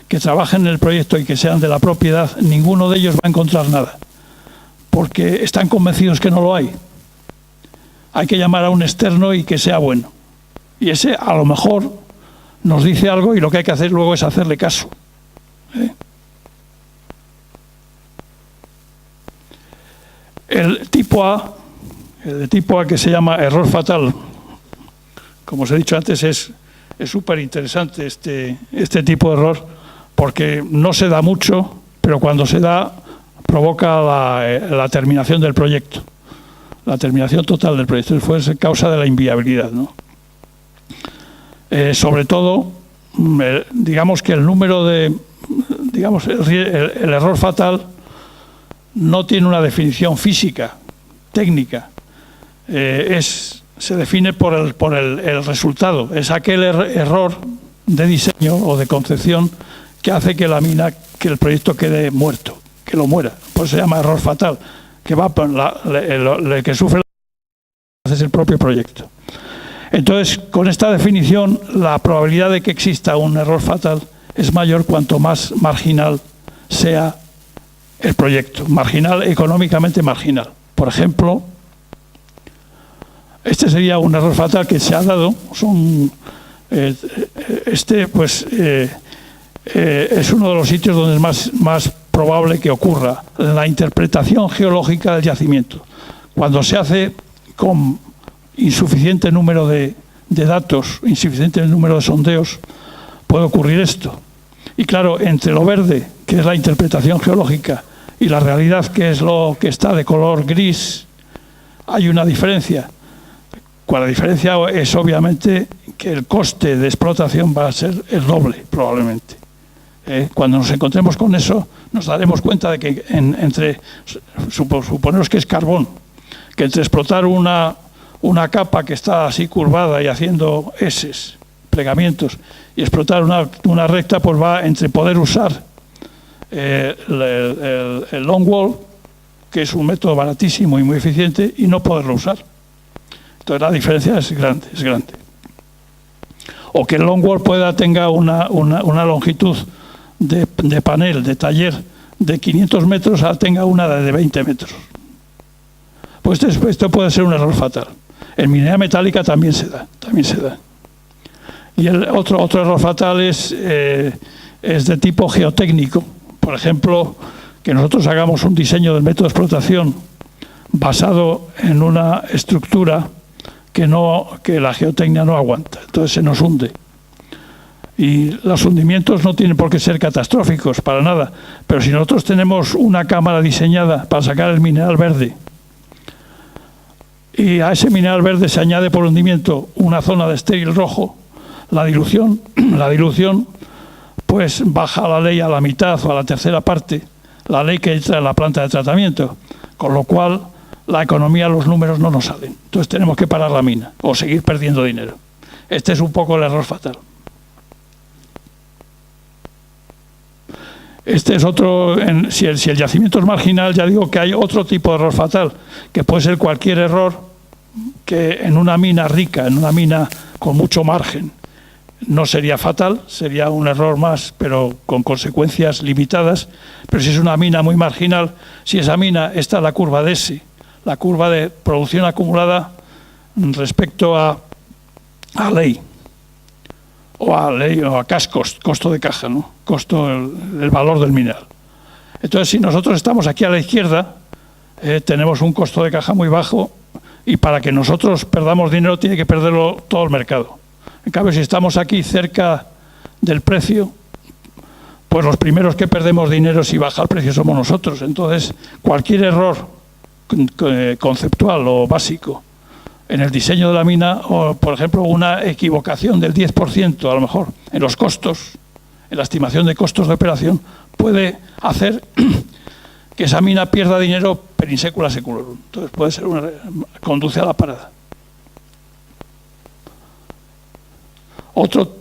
que trabajen en el proyecto y que sean de la propiedad, ninguno de ellos va a encontrar nada, porque están convencidos que no lo hay. Hay que llamar a un externo y que sea bueno. Y ese a lo mejor nos dice algo y lo que hay que hacer luego es hacerle caso. El tipo A que se llama error fatal, como os he dicho antes, es súper interesante este tipo de error, porque no se da mucho, pero cuando se da provoca la terminación del proyecto, la terminación total del proyecto. Fue causa de la inviabilidad, ¿no? Sobre todo, digamos que el error fatal no tiene una definición física, técnica. Se define por el resultado. Es aquel error de diseño o de concepción que hace que que el proyecto quede muerto, que lo muera. Por eso se llama error fatal, que va por el que sufre es el propio proyecto. Entonces, con esta definición, la probabilidad de que exista un error fatal es mayor cuanto más marginal sea el proyecto, económicamente marginal. Por ejemplo, este sería un error fatal que se ha dado. Es uno de los sitios donde es más probable que ocurra la interpretación geológica del yacimiento. Cuando se hace con insuficiente número de datos, insuficiente número de sondeos, puede ocurrir esto. Y claro, entre lo verde, que es la interpretación geológica, y la realidad, que es lo que está de color gris, hay una diferencia. La diferencia es obviamente que el coste de explotación va a ser el doble, probablemente. Cuando nos encontremos con eso, nos daremos cuenta de que suponemos que es carbón, que entre explotar una capa que está así curvada y haciendo eses, plegamientos, y explotar una recta, pues va entre poder usar el long wall, que es un método baratísimo y muy eficiente, y no poderlo usar. Entonces la diferencia es grande. O que el long wall tenga una longitud de panel, de taller, de 500 metros, tenga una de 20 metros. Pues esto puede ser un error fatal. En minería metálica también se da. Y el otro error fatal es de tipo geotécnico. Por ejemplo, que nosotros hagamos un diseño del método de explotación basado en una estructura que la geotecnia no aguanta. Entonces se nos hunde. Y los hundimientos no tienen por qué ser catastróficos, para nada. Pero si nosotros tenemos una cámara diseñada para sacar el mineral verde, y a ese mineral verde se añade por hundimiento una zona de estéril rojo, la dilución pues baja la ley a la mitad o a la tercera parte, la ley que entra en la planta de tratamiento, con lo cual la economía, los números no nos salen. Entonces tenemos que parar la mina o seguir perdiendo dinero. Este es un poco el error fatal. Este es otro. Si el yacimiento es marginal, ya digo que hay otro tipo de error fatal, que puede ser cualquier error que en una mina rica, en una mina con mucho margen, no sería fatal, sería un error más, pero con consecuencias limitadas. Pero si es una mina muy marginal, si esa mina está en la curva de S, la curva de producción acumulada respecto a ley, o a cash cost, costo de caja, ¿no? Costo, el valor del mineral. Entonces, si nosotros estamos aquí a la izquierda, tenemos un costo de caja muy bajo, y para que nosotros perdamos dinero tiene que perderlo todo el mercado. En cambio, si estamos aquí cerca del precio, pues los primeros que perdemos dinero si baja el precio somos nosotros. Entonces, cualquier error conceptual o básico en el diseño de la mina, o por ejemplo una equivocación del 10% a lo mejor en los costos, en la estimación de costos de operación, puede hacer que esa mina pierda dinero per in secula seculorum. Entonces puede ser conduce a la parada. Otro,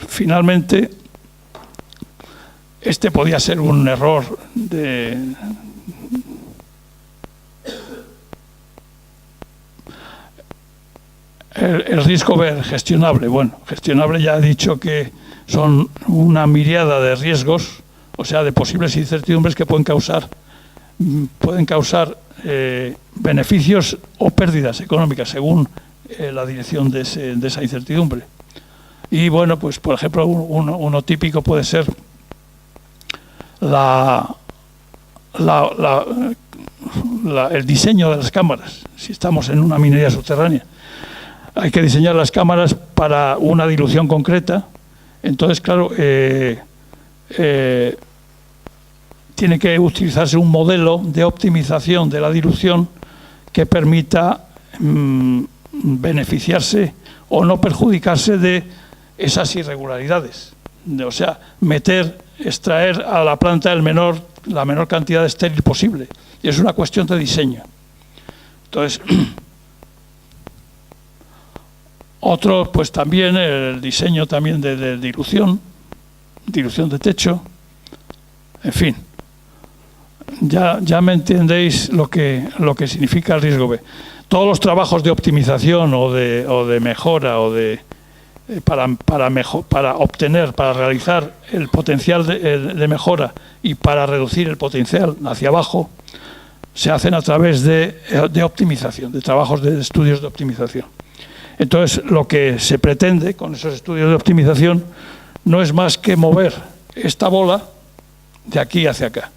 finalmente, este podía ser un error el riesgo gestionable. Bueno, gestionable ya he dicho que son una miríada de riesgos, o sea, de posibles incertidumbres que pueden causar beneficios o pérdidas económicas según la dirección de esa incertidumbre. Y bueno, pues por ejemplo, uno típico puede ser el diseño de las cámaras. Si estamos en una minería subterránea, hay que diseñar las cámaras para una dilución concreta. Entonces, claro, tiene que utilizarse un modelo de optimización de la dilución que permita beneficiarse o no perjudicarse de esas irregularidades. O sea, extraer a la planta la menor cantidad de estéril posible. Y es una cuestión de diseño. Entonces, otro, pues también el diseño también de dilución de techo, en fin. Ya me entendéis lo que significa el riesgo B. Todos los trabajos de optimización o de mejora para realizar el potencial de mejora y para reducir el potencial hacia abajo se hacen a través de optimización, de trabajos de estudios de optimización. Entonces, lo que se pretende con esos estudios de optimización no es más que mover esta bola de aquí hacia acá.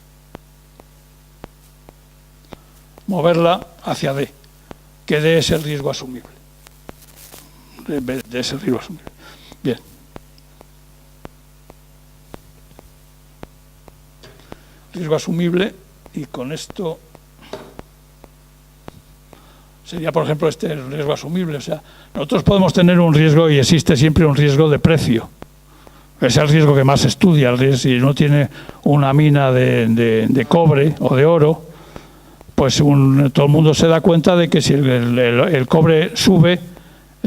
Moverla hacia D, que D es el riesgo asumible. D es el riesgo asumible. Bien. Riesgo asumible, y con esto sería, por ejemplo, el riesgo asumible. O sea, nosotros podemos tener un riesgo, y existe siempre un riesgo de precio. Es el riesgo que más se estudia. Si uno tiene una mina de cobre o de oro, pues todo el mundo se da cuenta de que si el cobre sube,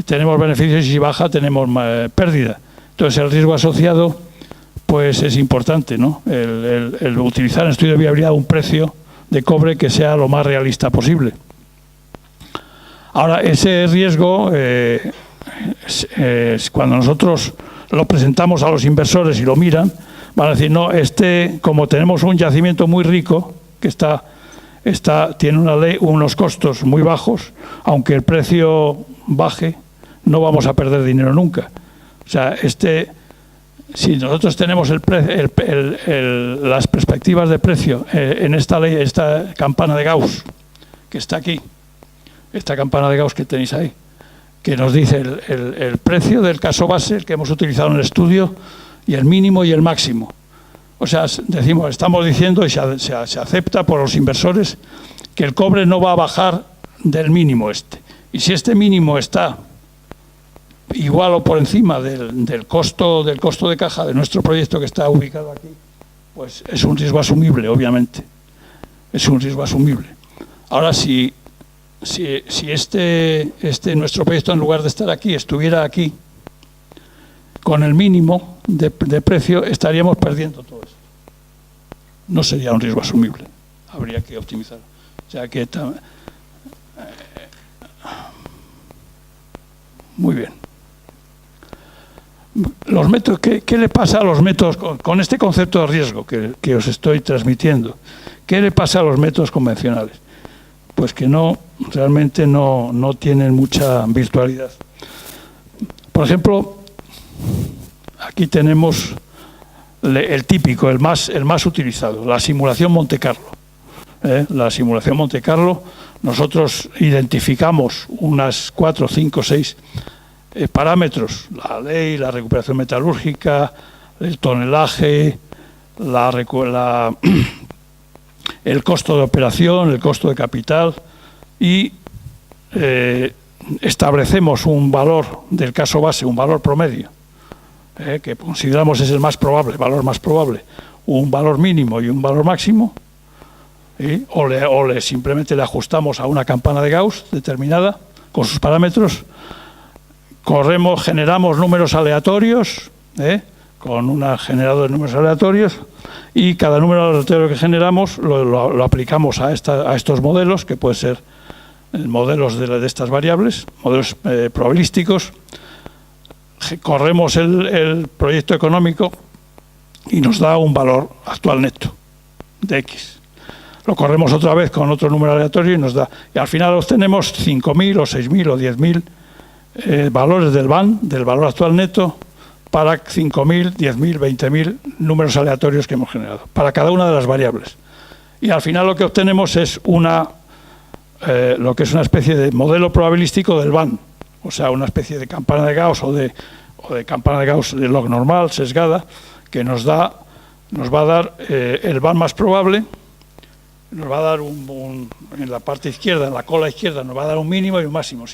tenemos beneficios, y si baja, tenemos pérdida. Entonces, el riesgo asociado pues es importante, ¿no? El utilizar en estudio de viabilidad un precio de cobre que sea lo más realista posible. Ahora, ese riesgo, cuando nosotros lo presentamos a los inversores y lo miran, van a decir, no, como tenemos un yacimiento muy rico, que tiene unos costos muy bajos, aunque el precio baje, no vamos a perder dinero nunca. O sea, si nosotros tenemos las perspectivas de precio en esta ley, esta campana de Gauss, que está aquí, esta campana de Gauss que tenéis ahí, que nos dice el precio del caso base, el que hemos utilizado en el estudio, y el mínimo y el máximo. O sea, estamos diciendo, y se acepta por los inversores, que el cobre no va a bajar del mínimo Y si este mínimo está igual o por encima del costo de caja de nuestro proyecto, que está ubicado aquí, pues es un riesgo asumible, obviamente. Es un riesgo asumible. Ahora, si nuestro proyecto, en lugar de estar aquí, estuviera aquí, con el mínimo de precio, estaríamos perdiendo todo esto. No sería un riesgo asumible. Habría que optimizar. O sea que muy bien. Los métodos, ¿qué le pasa a los métodos con este concepto de riesgo que os estoy transmitiendo? ¿Qué le pasa a los métodos convencionales? Pues que realmente no tienen mucha virtualidad. Por ejemplo, aquí tenemos el típico, el más utilizado, la simulación Monte Carlo. La simulación Monte Carlo, nosotros identificamos unas 4, 5, 6 parámetros: la ley, la recuperación metalúrgica, el tonelaje, el costo de operación, el costo de capital, y establecemos un valor del caso base, un valor promedio, que consideramos es el más probable, valor más probable, un valor mínimo y un valor máximo, o simplemente le ajustamos a una campana de Gauss determinada con sus parámetros. Generamos números aleatorios, con un generador de números aleatorios, y cada número aleatorio que generamos lo aplicamos a estos modelos, que pueden ser modelos de estas variables, modelos probabilísticos. Corremos el proyecto económico y nos da un valor actual neto de X. Lo corremos otra vez con otro número aleatorio y nos da. Y al final obtenemos 5.000 o 6.000 o 10.000 valores del VAN, del valor actual neto, para 5.000, 10.000, 20.000 números aleatorios que hemos generado, para cada una de las variables. Y al final lo que obtenemos es lo que es una especie de modelo probabilístico del VAN, o sea, una especie de campana de Gauss o de campana de Gauss de log normal, sesgada, que nos va a dar el VAN más probable, nos va a dar en la parte izquierda, en la cola izquierda, nos va a dar un mínimo y un máximo.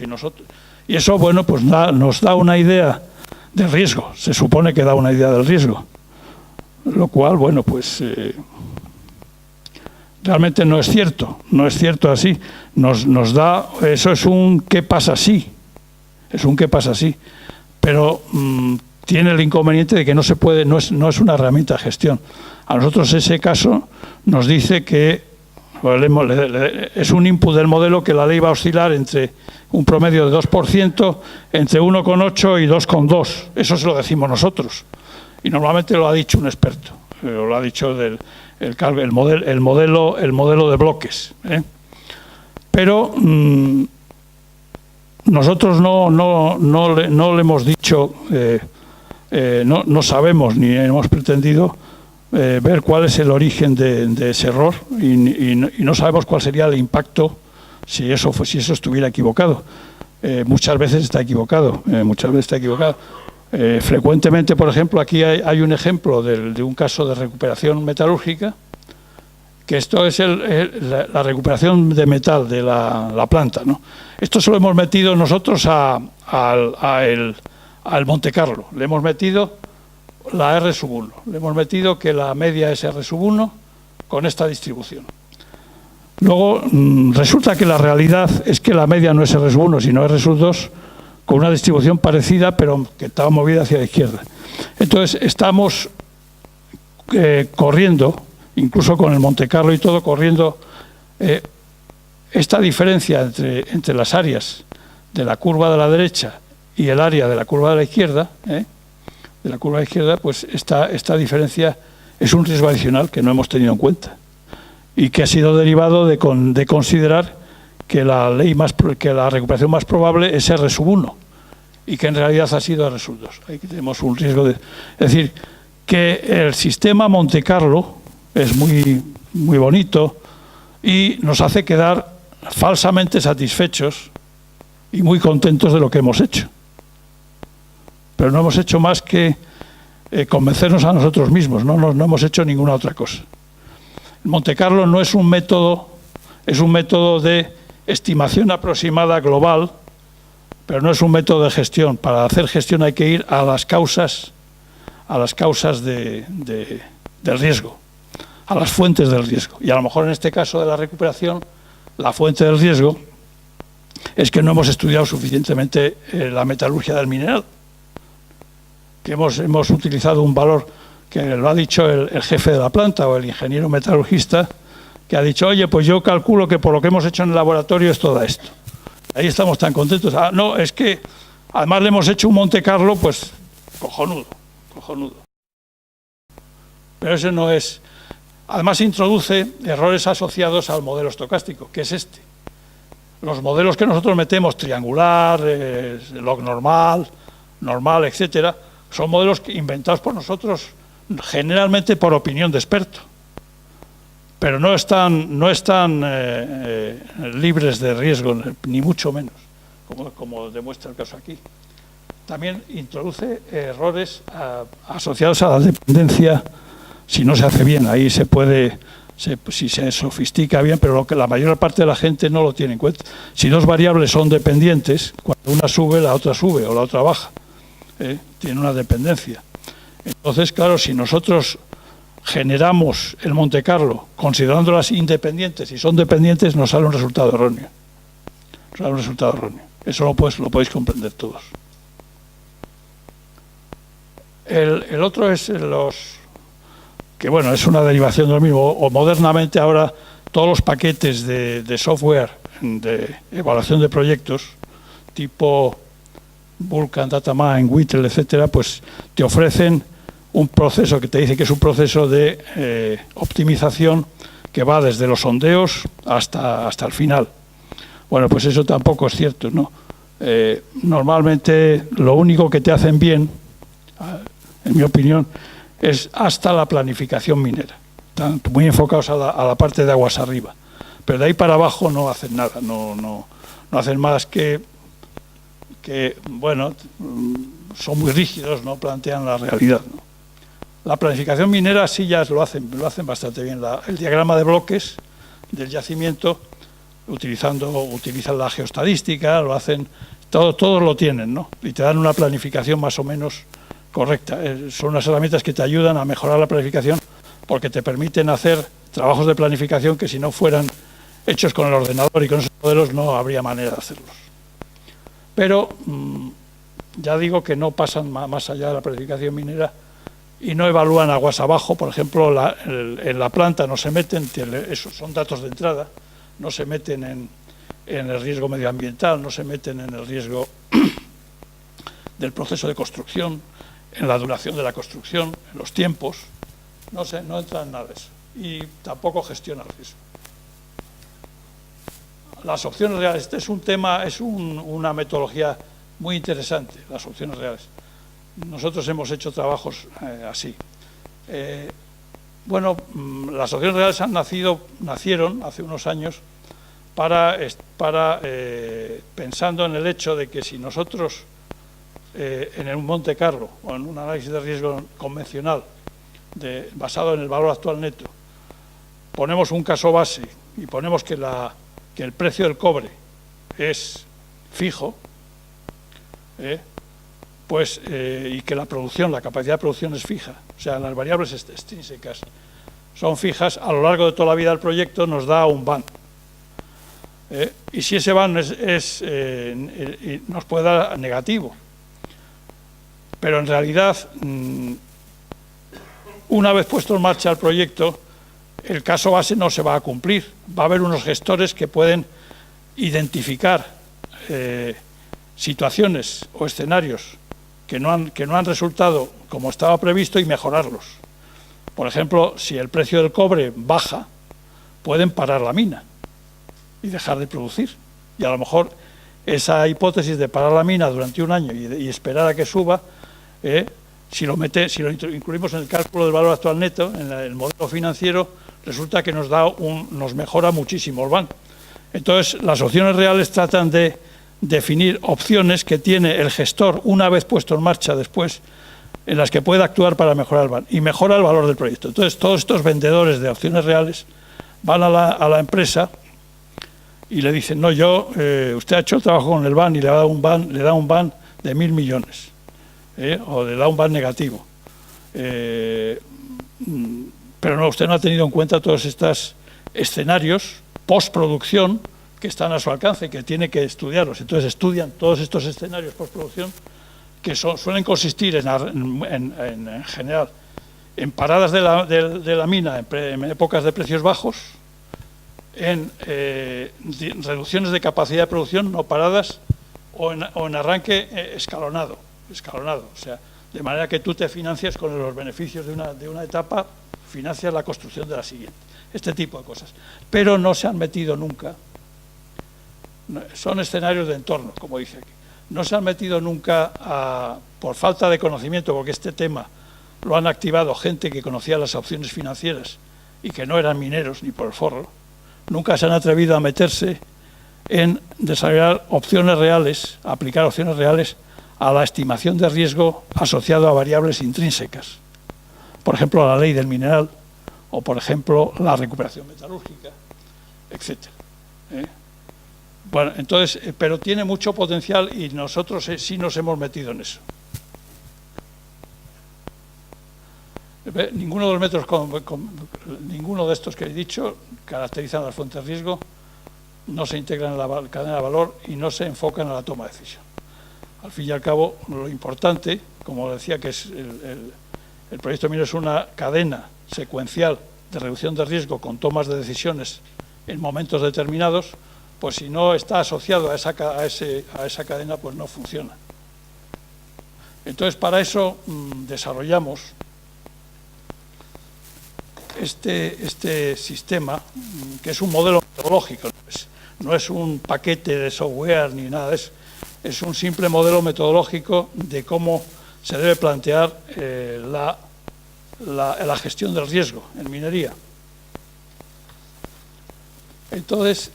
Y eso, bueno, pues nos da una idea del riesgo, se supone que da una idea del riesgo, lo cual, bueno, pues realmente no es cierto así. Nos da, eso es un qué pasa si, pero tiene el inconveniente de que no se puede, no es una herramienta de gestión. A nosotros ese caso nos dice que es un input del modelo, que la ley va a oscilar entre un promedio de 2%, entre 1,8 y 2,2. Eso se lo decimos nosotros. Y normalmente lo ha dicho un experto. Lo ha dicho el modelo de bloques. Pero nosotros no le hemos dicho, no sabemos ni hemos pretendido ver cuál es el origen de ese error, y no sabemos cuál sería el impacto si eso estuviera equivocado. Muchas veces está equivocado. Frecuentemente, por ejemplo, aquí hay un ejemplo de un caso de recuperación metalúrgica, que esto es la recuperación de metal de la planta, ¿no? Esto se lo hemos metido nosotros al Monte Carlo. Le hemos metido la R⁻1. Le hemos metido que la media es R⁻1 con esta distribución. Luego resulta que la realidad es que la media no es R⁻1, sino R⁻2, con una distribución parecida, pero que estaba movida hacia la izquierda. Entonces estamos corriendo, incluso con el Monte Carlo y todo, corriendo esta diferencia entre las áreas de la curva de la derecha y el área de la curva de la izquierda, pues esta diferencia es un riesgo adicional que no hemos tenido en cuenta y que ha sido derivado de considerar que la recuperación más probable es R⁻1 y que en realidad ha sido R⁻2. Ahí tenemos un riesgo es decir, que el sistema Monte Carlo es muy, muy bonito y nos hace quedar falsamente satisfechos y muy contentos de lo que hemos hecho. Pero no hemos hecho más que convencernos a nosotros mismos, no hemos hecho ninguna otra cosa. El Monte Carlo no es un método, es un método de estimación aproximada global, pero no es un método de gestión. Para hacer gestión hay que ir a las causas del riesgo, a las fuentes del riesgo. Y a lo mejor en este caso de la recuperación, la fuente del riesgo es que no hemos estudiado suficientemente la metalurgia del mineral, que hemos utilizado un valor que lo ha dicho el jefe de la planta o el ingeniero metalurgista, que ha dicho, oye, pues yo calculo que por lo que hemos hecho en el laboratorio esto da esto. Ahí estamos tan contentos. No, es que además le hemos hecho un Monte Carlo, pues cojonudo, cojonudo. Pero ese no es... Además introduce errores asociados al modelo estocástico, que es este. Los modelos que nosotros metemos, triangular, log normal, etcétera, son modelos inventados por nosotros generalmente por opinión de experto, pero no están libres de riesgo, ni mucho menos, como demuestra el caso aquí. También introduce errores asociados a la dependencia si no se hace bien. Ahí se puede, si se sofistica bien, pero lo que la mayor parte de la gente no lo tiene en cuenta. Si dos variables son dependientes, cuando una sube, la otra sube o la otra baja. Tiene una dependencia. Entonces, claro, si nosotros generamos el Monte Carlo considerándolas independientes y son dependientes, nos sale un resultado erróneo. Nos sale un resultado erróneo. Eso lo podéis comprender todos. El otro es que bueno, es una derivación de lo mismo, o modernamente ahora todos los paquetes de software de evaluación de proyectos, tipo Vulkan, Datamine, Whittle, etcétera, pues te ofrecen un proceso que te dice que es un proceso de optimización que va desde los sondeos hasta el final. Bueno, pues eso tampoco es cierto, ¿no? Normalmente lo único que te hacen bien, en mi opinión, es hasta la planificación minera. Están muy enfocados a la parte de aguas arriba. Pero de ahí para abajo no hacen nada, no hacen más que bueno, son muy rígidos, no plantean la realidad, ¿no? La planificación minera sí ya lo hacen bastante bien. El diagrama de bloques del yacimiento utilizan la geostadística, lo hacen, todos lo tienen, ¿no? Y te dan una planificación más o menos correcta. Son unas herramientas que te ayudan a mejorar la planificación porque te permiten hacer trabajos de planificación que si no fueran hechos con el ordenador y con esos modelos no habría manera de hacerlos. Pero ya digo que no pasan más allá de la planificación minera y no evalúan aguas abajo. Por ejemplo, en la planta no se meten, esos son datos de entrada, no se meten en el riesgo medioambiental, no se meten en el riesgo del proceso de construcción, en la duración de la construcción, en los tiempos, no entra en nada de eso. Y tampoco gestiona el riesgo. Las opciones reales, este es un tema, es una metodología muy interesante, las opciones reales. Nosotros hemos hecho trabajos así. Bueno, las opciones reales nacieron hace unos años pensando en el hecho de que si nosotros en un Monte Carlo o en un análisis de riesgo convencional basado en el valor actual neto ponemos un caso base y ponemos que el precio del cobre es fijo, y que la capacidad de producción es fija, o sea, las variables extrínsecas son fijas, a lo largo de toda la vida del proyecto nos da un BAN. Y si ese BAN nos puede dar negativo, pero en realidad, una vez puesto en marcha el proyecto, el caso base no se va a cumplir. Va a haber unos gestores que pueden identificar situaciones o escenarios que no han resultado como estaba previsto y mejorarlos. Por ejemplo, si el precio del cobre baja, pueden parar la mina y dejar de producir. Y a lo mejor esa hipótesis de parar la mina durante un año y esperar a que suba, si lo incluimos en el cálculo del valor actual neto, en el modelo financiero, resulta que nos mejora muchísimo el BAN. Entonces, las opciones reales tratan de definir opciones que tiene el gestor una vez puesto en marcha después, en las que puede actuar para mejorar el BAN y mejora el valor del proyecto. Entonces, todos estos vendedores de opciones reales van a la empresa y le dicen, no, usted ha hecho el trabajo con el BAN y le da un BAN de 1.000 millones, o le da un BAN negativo. Pero no, usted no ha tenido en cuenta todos estos escenarios postproducción que están a su alcance, que tiene que estudiarlos. Entonces estudian todos estos escenarios postproducción que suelen consistir en general en paradas de la mina en épocas de precios bajos, en reducciones de capacidad de producción no paradas o en arranque escalonado. O sea, De manera que tú te financias con los beneficios de una etapa, financias la construcción de la siguiente. Este tipo de cosas. Pero no se han metido nunca, son escenarios de entorno, como dice aquí, no se han metido nunca por falta de conocimiento, porque este tema lo han activado gente que conocía las opciones financieras y que no eran mineros ni por el forro, nunca se han atrevido a meterse en desarrollar opciones reales, aplicar opciones reales a la estimación de riesgo asociado a variables intrínsecas. Por ejemplo, la ley del mineral o, por ejemplo, la recuperación metalúrgica, etc. Bueno, entonces, pero tiene mucho potencial y nosotros sí nos hemos metido en eso. Ninguno de los métodos, ninguno de estos que he dicho caracterizan las fuentes de riesgo, no se integran en la cadena de valor y no se enfocan en la toma de decisión. Al fin y al cabo, lo importante, como decía, que es el proyecto minero es una cadena secuencial de reducción de riesgo con tomas de decisiones en momentos determinados, pues si no está asociado a esa cadena, pues no funciona. Entonces, para eso desarrollamos este sistema, que es un modelo metodológico, no es un paquete de software ni nada, es un simple modelo metodológico de cómo se debe plantear la gestión del riesgo en minería. Entonces,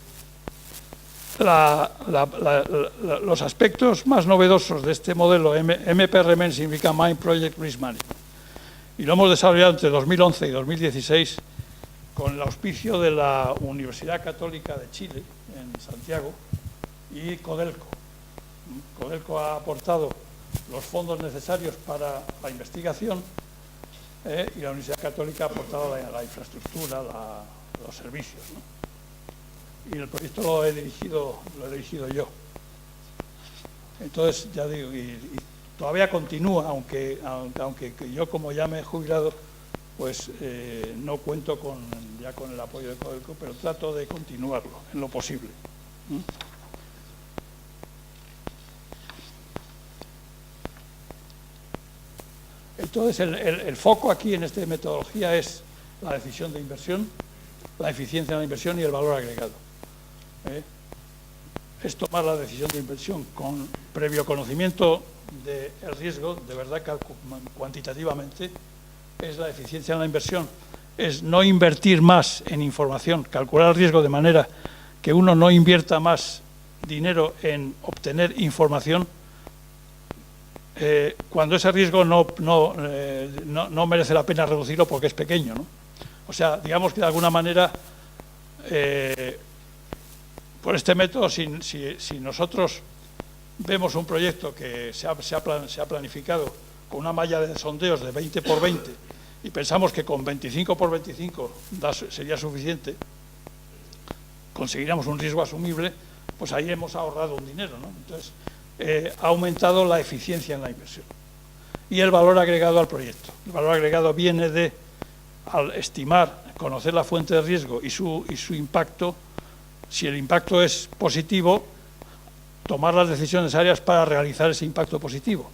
los aspectos más novedosos de este modelo, MPRM significa Mine Project Risk Management, y lo hemos desarrollado entre 2011 y 2016 con el auspicio de la Universidad Católica de Chile, en Santiago, y Codelco. Codelco ha aportado los fondos necesarios para la investigación y la Universidad Católica ha aportado la infraestructura, los servicios, ¿no? Y el proyecto lo he dirigido yo. Entonces, ya digo, y todavía continúa, aunque yo, como ya me he jubilado, pues no cuento ya con el apoyo de Codelco, pero trato de continuarlo en lo posible. Entonces, el foco aquí en esta metodología es la decisión de inversión, la eficiencia de la inversión y el valor agregado. Es tomar la decisión de inversión con previo conocimiento del riesgo, de verdad, cuantitativamente, es la eficiencia en la inversión, es no invertir más en información, calcular el riesgo de manera que uno no invierta más dinero en obtener información cuando ese riesgo no merece la pena reducirlo porque es pequeño, ¿no? O sea, digamos que de alguna manera, por este método, si nosotros vemos un proyecto que se ha planificado con una malla de sondeos de 20 por 20 y pensamos que con 25 por 25 sería suficiente, conseguiríamos un riesgo asumible, pues ahí hemos ahorrado un dinero, ¿no? Entonces, ha aumentado la eficiencia en la inversión y el valor agregado al proyecto. El valor agregado viene al estimar, conocer la fuente de riesgo y su impacto. Si el impacto es positivo, tomar las decisiones necesarias para realizar ese impacto positivo.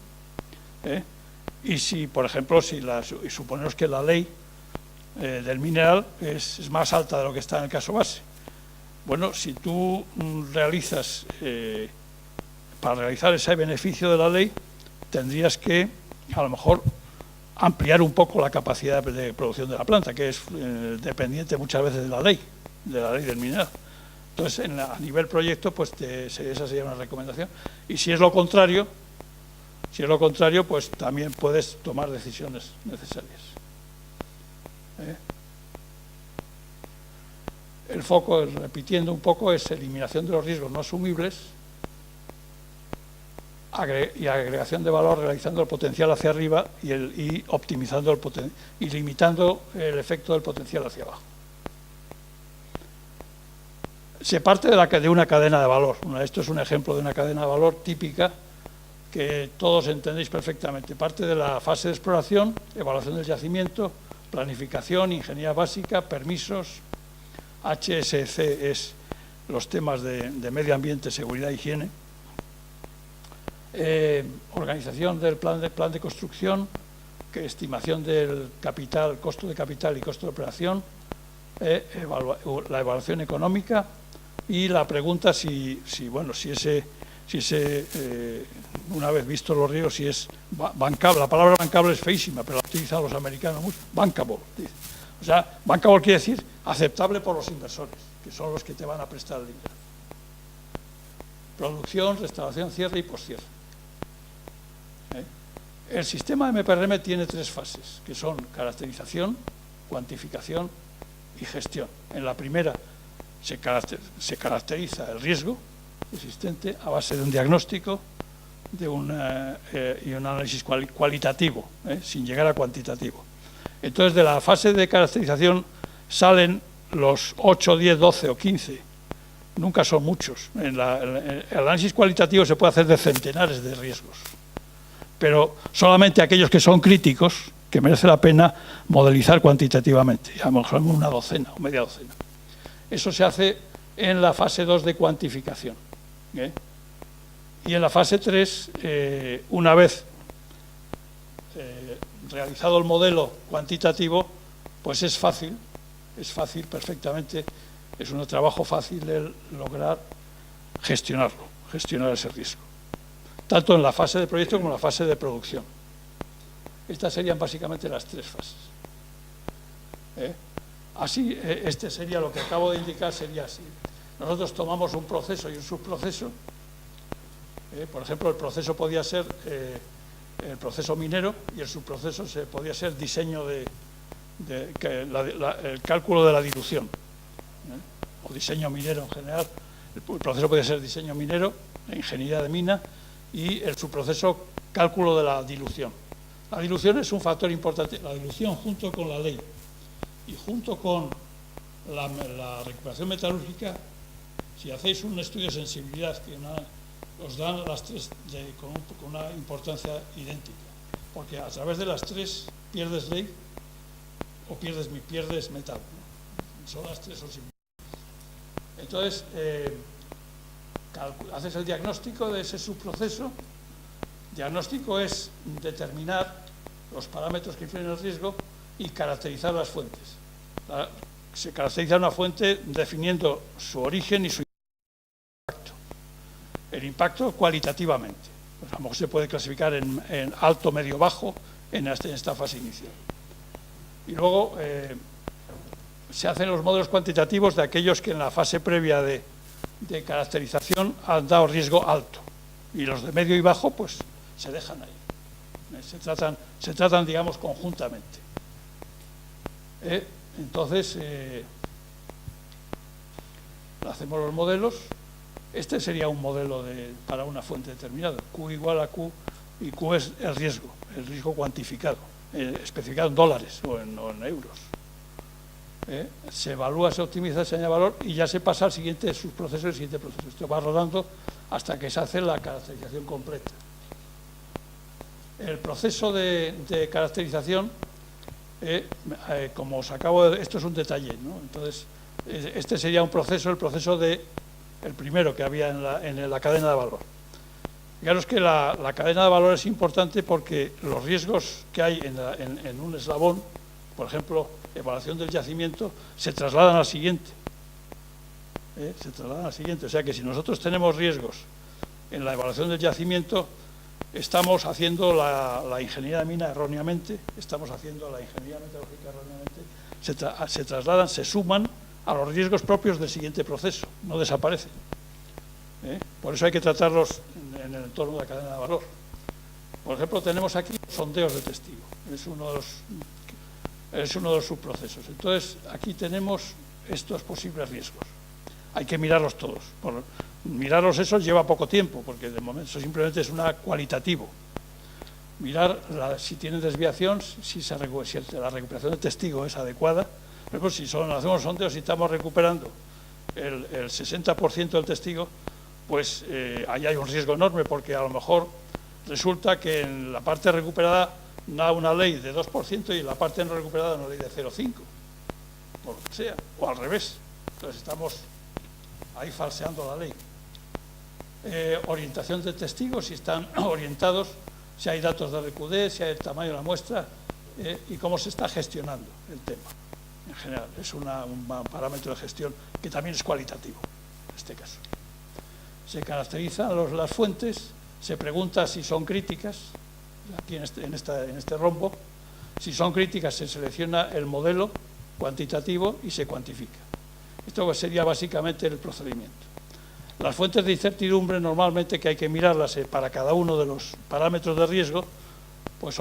Y si, por ejemplo, y suponemos que la ley del mineral es más alta de lo que está en el caso base. Bueno, si tú realizas, para realizar ese beneficio de la ley, tendrías que, a lo mejor, ampliar un poco la capacidad de producción de la planta, que es dependiente muchas veces de la ley del mineral. Entonces, a nivel proyecto, pues esa sería una recomendación. Y si es lo contrario, pues también puedes tomar decisiones necesarias. El foco, repitiendo un poco, es eliminación de los riesgos no asumibles y agregación de valor, realizando el potencial hacia arriba y optimizando y limitando el efecto del potencial hacia abajo. Se parte de una cadena de valor. Esto es un ejemplo de una cadena de valor típica que todos entendéis perfectamente. Parte de la fase de exploración, evaluación del yacimiento, planificación, ingeniería básica, permisos, HSC es los temas de medio ambiente, seguridad e higiene. organización del plan de construcción, estimación del capital, costo de capital y costo de operación, la evaluación económica y la pregunta una vez visto los riesgos, si es bancable. La palabra bancable es feísima, pero la utilizan los americanos mucho. Bankable. O sea, bankable quiere decir aceptable por los inversores, que son los que te van a prestar el dinero. Producción, restauración, cierre y poscierre. El sistema MPRM tiene 3 fases, que son caracterización, cuantificación y gestión. En la primera se caracteriza el riesgo existente a base de un diagnóstico y un análisis cualitativo, sin llegar a cuantitativo. Entonces, de la fase de caracterización salen los 8, 10, 12 o 15, nunca son muchos. El análisis cualitativo se puede hacer de centenares de riesgos, pero solamente aquellos que son críticos, que merece la pena modelizar cuantitativamente, a lo mejor una docena o media docena. Eso se hace en la fase 2 de cuantificación. Y en la fase 3, una vez realizado el modelo cuantitativo, pues es fácil perfectamente, es un trabajo fácil el lograr gestionar ese riesgo, tanto en la fase de proyecto como en la fase de producción. Estas serían básicamente las 3 fases. Así, este sería lo que acabo de indicar, sería así. Nosotros tomamos un proceso y un subproceso. Por ejemplo, el proceso podía ser el proceso minero y el subproceso podía ser diseño el cálculo de la dilución, o diseño minero en general. El proceso podía ser diseño minero, ingeniería de mina, y el subproceso cálculo de la dilución. La dilución es un factor importante. La dilución, junto con la ley y junto con la recuperación metalúrgica, si hacéis un estudio de sensibilidad que os dan las 3 con una importancia idéntica, porque a través de las 3 pierdes ley o pierdes metal, ¿no? Son las 3 son similares. Entonces, haces el diagnóstico de ese subproceso. Diagnóstico es determinar los parámetros que influyen en el riesgo y caracterizar las fuentes. Se caracteriza una fuente definiendo su origen y su impacto. El impacto cualitativamente. Pues a lo mejor se puede clasificar en alto, medio, bajo en esta fase inicial. Y luego se hacen los modelos cuantitativos de aquellos que en la fase previa de caracterización han dado riesgo alto. Y los de medio y bajo, pues se dejan ahí. Se tratan, digamos, conjuntamente. Entonces, hacemos los modelos. Este sería un modelo para una fuente determinada. Q igual a Q, y Q es el riesgo cuantificado, especificado en dólares o en euros. Se evalúa, se optimiza, se añade valor y ya se pasa al siguiente subproceso y al siguiente proceso. Esto va rodando hasta que se hace la caracterización completa. El proceso de caracterización, como os acabo de... Esto es un detalle, ¿no? Entonces, este sería un proceso, el primero que había en la cadena de valor. Fijaros que la cadena de valor es importante porque los riesgos que hay en un eslabón, por ejemplo, evaluación del yacimiento, se trasladan al siguiente. O sea que si nosotros tenemos riesgos en la evaluación del yacimiento, estamos haciendo la ingeniería de mina erróneamente, estamos haciendo la ingeniería metalúrgica erróneamente, se trasladan, se suman a los riesgos propios del siguiente proceso, no desaparecen. Por eso hay que tratarlos en el entorno de la cadena de valor. Por ejemplo, tenemos aquí sondeos de testigo, es uno de los subprocesos. Entonces, aquí tenemos estos posibles riesgos. Hay que mirarlos todos. Mirarlos esos lleva poco tiempo, porque de momento eso simplemente es una cualitativo. Mirar si tienen desviación, si la recuperación del testigo es adecuada. Por ejemplo, si hacemos sondeos y estamos recuperando el 60% del testigo, pues ahí hay un riesgo enorme, porque a lo mejor resulta que en la parte recuperada da una ley de 2% y en la parte no recuperada una ley de 0,5%, por lo que sea, o al revés. Entonces estamos ahí falseando la ley. orientación de testigos, si están orientados, si hay datos de RQD, si hay el tamaño de la muestra y cómo se está gestionando el tema. En general, es un parámetro de gestión que también es cualitativo, en este caso. Se caracterizan las fuentes, se pregunta si son críticas, aquí en este rombo. Si son críticas, se selecciona el modelo cuantitativo y se cuantifica. Esto sería básicamente el procedimiento. Las fuentes de incertidumbre, normalmente, que hay que mirarlas para cada uno de los parámetros de riesgo, pues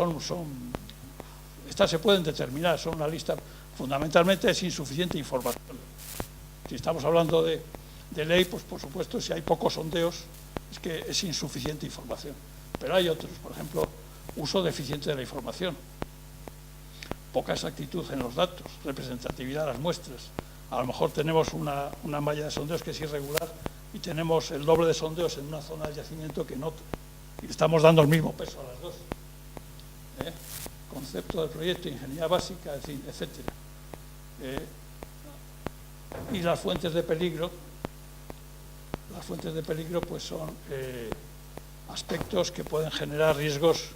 estas se pueden determinar, son una lista, fundamentalmente es insuficiente información. Si estamos hablando de ley, pues por supuesto, si hay pocos sondeos, es que es insuficiente información. Pero hay otros, por ejemplo, uso deficiente de la información, poca exactitud en los datos, representatividad de las muestras. A lo mejor tenemos una malla de sondeos que es irregular y tenemos el doble de sondeos en una zona de yacimiento que en otra. Y estamos dando el mismo peso a las dos. Concepto del proyecto, ingeniería básica, etc. Y las fuentes de peligro. Las fuentes de peligro pues son aspectos que pueden generar riesgos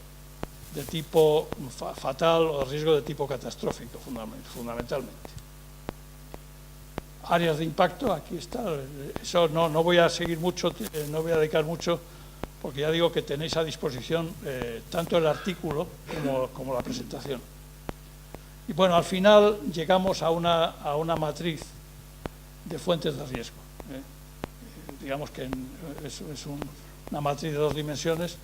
de tipo fatal o riesgo de tipo catastrófico, fundamentalmente. Áreas de impacto, aquí está. Eso no voy a seguir mucho, no voy a dedicar mucho, porque ya digo que tenéis a disposición tanto el artículo como la presentación. Y bueno, al final llegamos a una matriz de fuentes de riesgo. Digamos que es una matriz de 2 dimensiones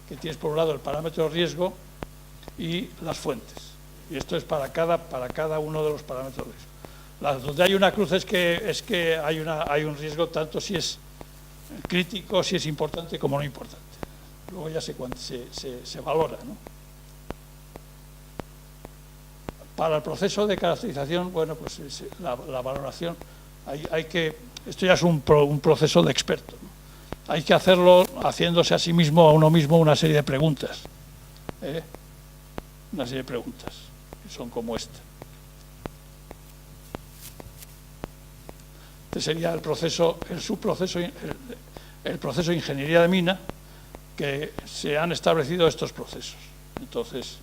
que tienes por un lado el parámetro de riesgo y las fuentes. Y esto es para cada uno de los parámetros de riesgo. Donde hay una cruz es que hay un riesgo tanto si es crítico, si es importante como no importante. Luego ya se valora, ¿no? Para el proceso de caracterización, bueno, pues la valoración, esto ya es un proceso de experto, ¿no? Hay que hacerlo haciéndose a uno mismo una serie de preguntas. Una serie de preguntas, que son como esta. Este sería el proceso de ingeniería de mina, que se han establecido estos procesos. Entonces,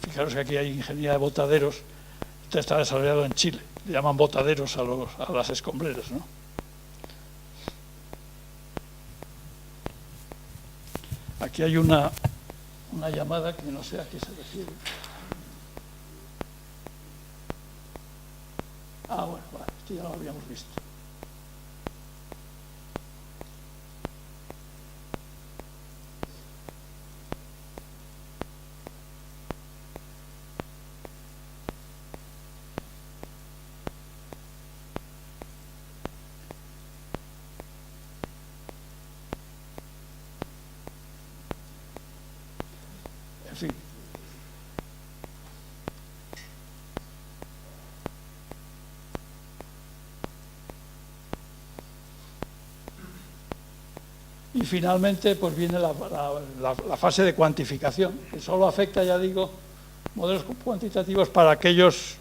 fijaros que aquí hay ingeniería de botaderos. Este está desarrollado en Chile. Le llaman botaderos a las escombreras, ¿no? Aquí hay una llamada que no sé a qué se refiere. Bueno, vale, esto ya lo habíamos visto. En fin. Y finalmente pues viene la fase de cuantificación, que solo afecta, ya digo, modelos cuantitativos para aquellos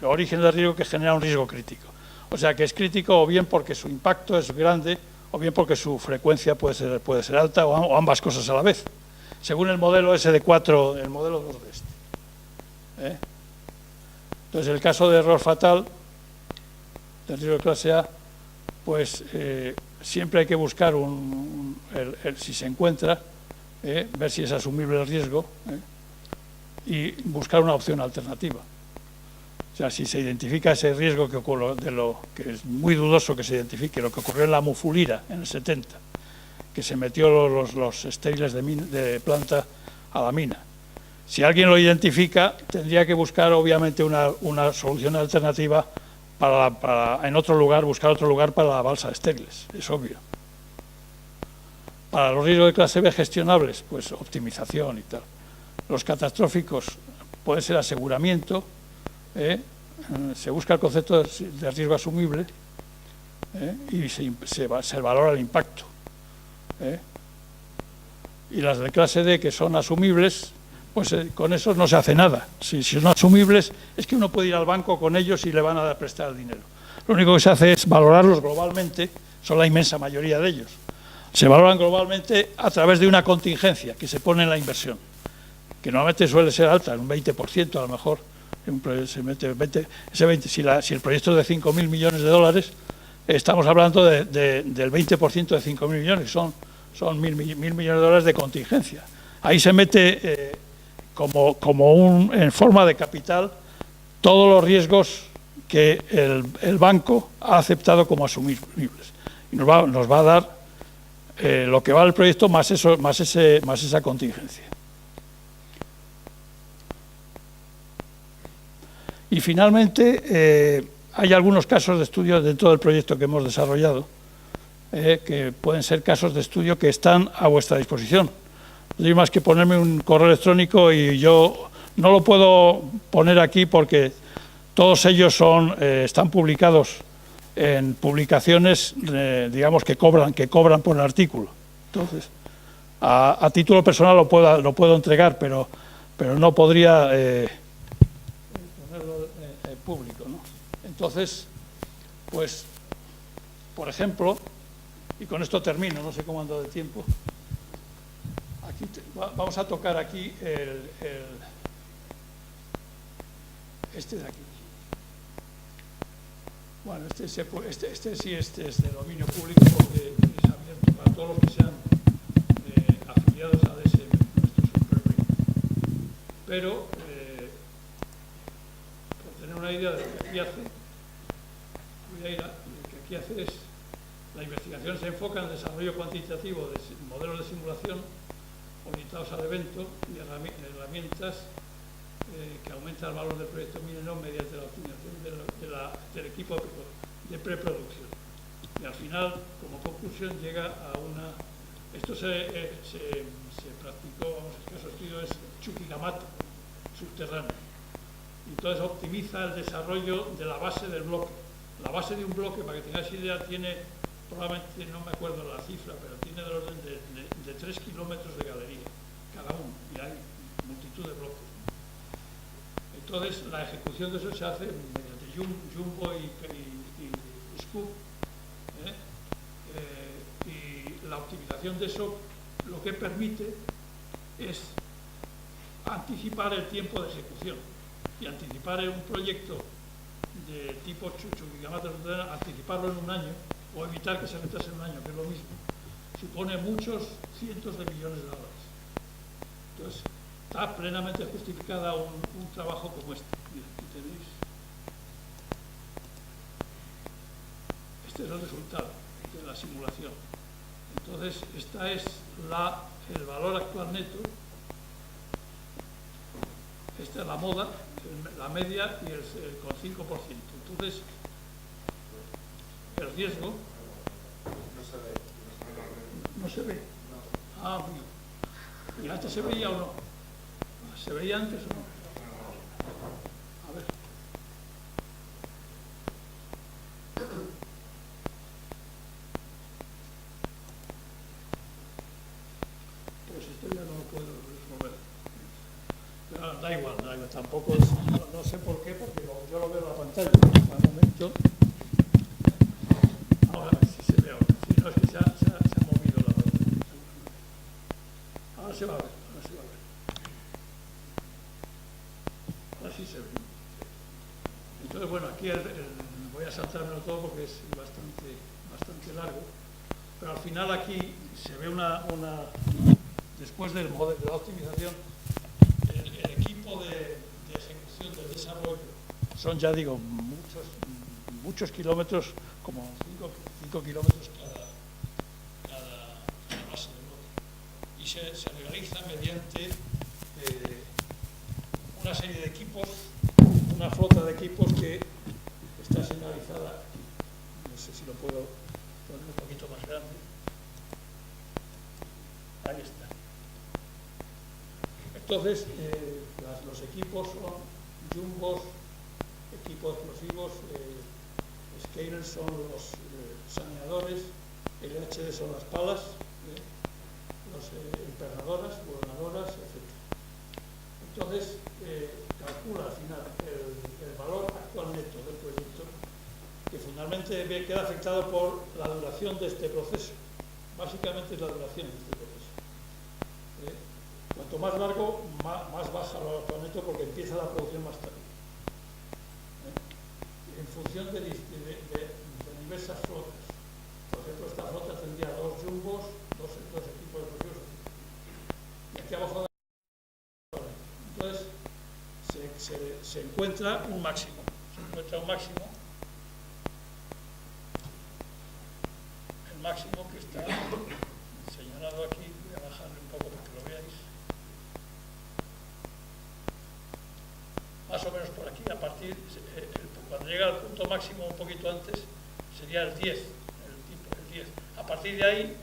orígenes de riesgo que generan un riesgo crítico. O sea, que es crítico o bien porque su impacto es grande o bien porque su frecuencia puede ser alta o ambas cosas a la vez, según el modelo SD4, el modelo 2 de este. Entonces, el caso de error fatal, del riesgo de clase A, pues siempre hay que buscar, si se encuentra, ver si es asumible el riesgo y buscar una opción alternativa. O sea, si se identifica ese riesgo que ocurre, que es muy dudoso que se identifique, lo que ocurrió en la Mufulira en el 70, que se metió los estériles de planta a la mina. Si alguien lo identifica, tendría que buscar obviamente una solución alternativa en otro lugar, buscar otro lugar para la balsa de estériles, es obvio. Para los riesgos de clase B gestionables, pues optimización y tal. Los catastróficos puede ser aseguramiento, se busca el concepto de riesgo asumible y se valora el impacto. Y las de clase D, que son asumibles, pues con eso no se hace nada. Si son asumibles, es que uno puede ir al banco con ellos y le van a prestar el dinero. Lo único que se hace es valorarlos globalmente, son la inmensa mayoría de ellos, se valoran globalmente a través de una contingencia que se pone en la inversión, que normalmente suele ser alta, un 20% a lo mejor. Se mete 20, ese 20, si el proyecto es de 5.000 millones de dólares, estamos hablando del 20% de 5.000 millones, son 1.000 millones de dólares de contingencia. Ahí se mete en forma de capital todos los riesgos que el banco ha aceptado como asumibles. Y nos va a dar lo que vale el proyecto más esa contingencia. Y finalmente, hay algunos casos de estudio dentro del proyecto que hemos desarrollado, que pueden ser casos de estudio que están a vuestra disposición. No hay más que ponerme un correo electrónico y yo no lo puedo poner aquí porque todos ellos están publicados en publicaciones, digamos, que cobran por el artículo. Entonces, a título personal lo puedo entregar, pero no podría ponerlo en público, ¿no? Entonces, pues, por ejemplo, y con esto termino, no sé cómo ando de tiempo, aquí vamos a tocar aquí este de aquí. Bueno, este sí es de dominio público porque es abierto para todos los que sean afiliados a DSM, nuestro superbrief. Pero, por tener una idea de lo que aquí hace, es la investigación se enfoca en el desarrollo cuantitativo de modelos de simulación orientados al evento y herramientas que aumentan el valor del proyecto minero mediante la optimización del equipo de preproducción. Y al final, como conclusión, llega a una... Esto se practicó, el caso estudio es Chuquicamata, subterráneo. Y entonces optimiza el desarrollo de la base del bloque. La base de un bloque, para que tengáis idea, tiene, probablemente no me acuerdo la cifra, pero tiene del orden de 3 kilómetros de galería, cada uno, y hay multitud de bloques. Entonces, la ejecución de eso se hace mediante Jumbo y Scoop, y la optimización de eso lo que permite es anticipar el tiempo de ejecución y anticipar un proyecto de tipo Chuquicamata, anticiparlo en un año o evitar que se retrase en un año, que es lo mismo, supone muchos cientos de millones de dólares. Entonces, está plenamente justificada un trabajo como este. Mira, aquí tenéis. Este es el resultado de la simulación. Entonces, esta es el valor actual neto. Esta es la moda, la media y con 5%. Entonces, el riesgo... No se ve. Ah, mío. ¿Y antes se veía o no? ¿Se veía antes o no? A ver. Pues esto ya no lo puedo resolver. Pero da igual, tampoco es, no sé por qué, porque yo lo veo en la pantalla. Al momento. Ahora sí se ve ahora. Si no, es que se ha movido la pantalla. Ahora se va a ver. Así se ve. Entonces, bueno, aquí voy a saltármelo todo porque es bastante largo, pero al final aquí se ve después del modelo de la optimización, el equipo de ejecución del desarrollo son, ya digo, muchos kilómetros, como 5 kilómetros cada base de bloque, y se realiza mediante una serie de equipos, una flota de equipos que está señalizada aquí. No sé si lo puedo poner un poquito más grande. Ahí está. Entonces, los equipos son jumbos, equipos explosivos, scalers son los saneadores, LHD son las palas, los empernadoras, voladoras, etc. Entonces, calcula al final el valor actual neto del proyecto, que fundamentalmente básicamente queda afectado por la duración de este proceso. Básicamente es la duración de este proceso. Cuanto más largo, más baja el agotamiento porque empieza la producción más tarde. En función de diversas flotas. Por ejemplo, esta flota tendría 2 jumbos, dos equipos de producción. Y aquí abajo, entonces, se encuentra un máximo. El máximo que está señalado aquí. Voy a bajarle un poco para que lo veáis. Más o menos por aquí, cuando llega al punto máximo un poquito antes, sería el 10. El 10. A partir de ahí,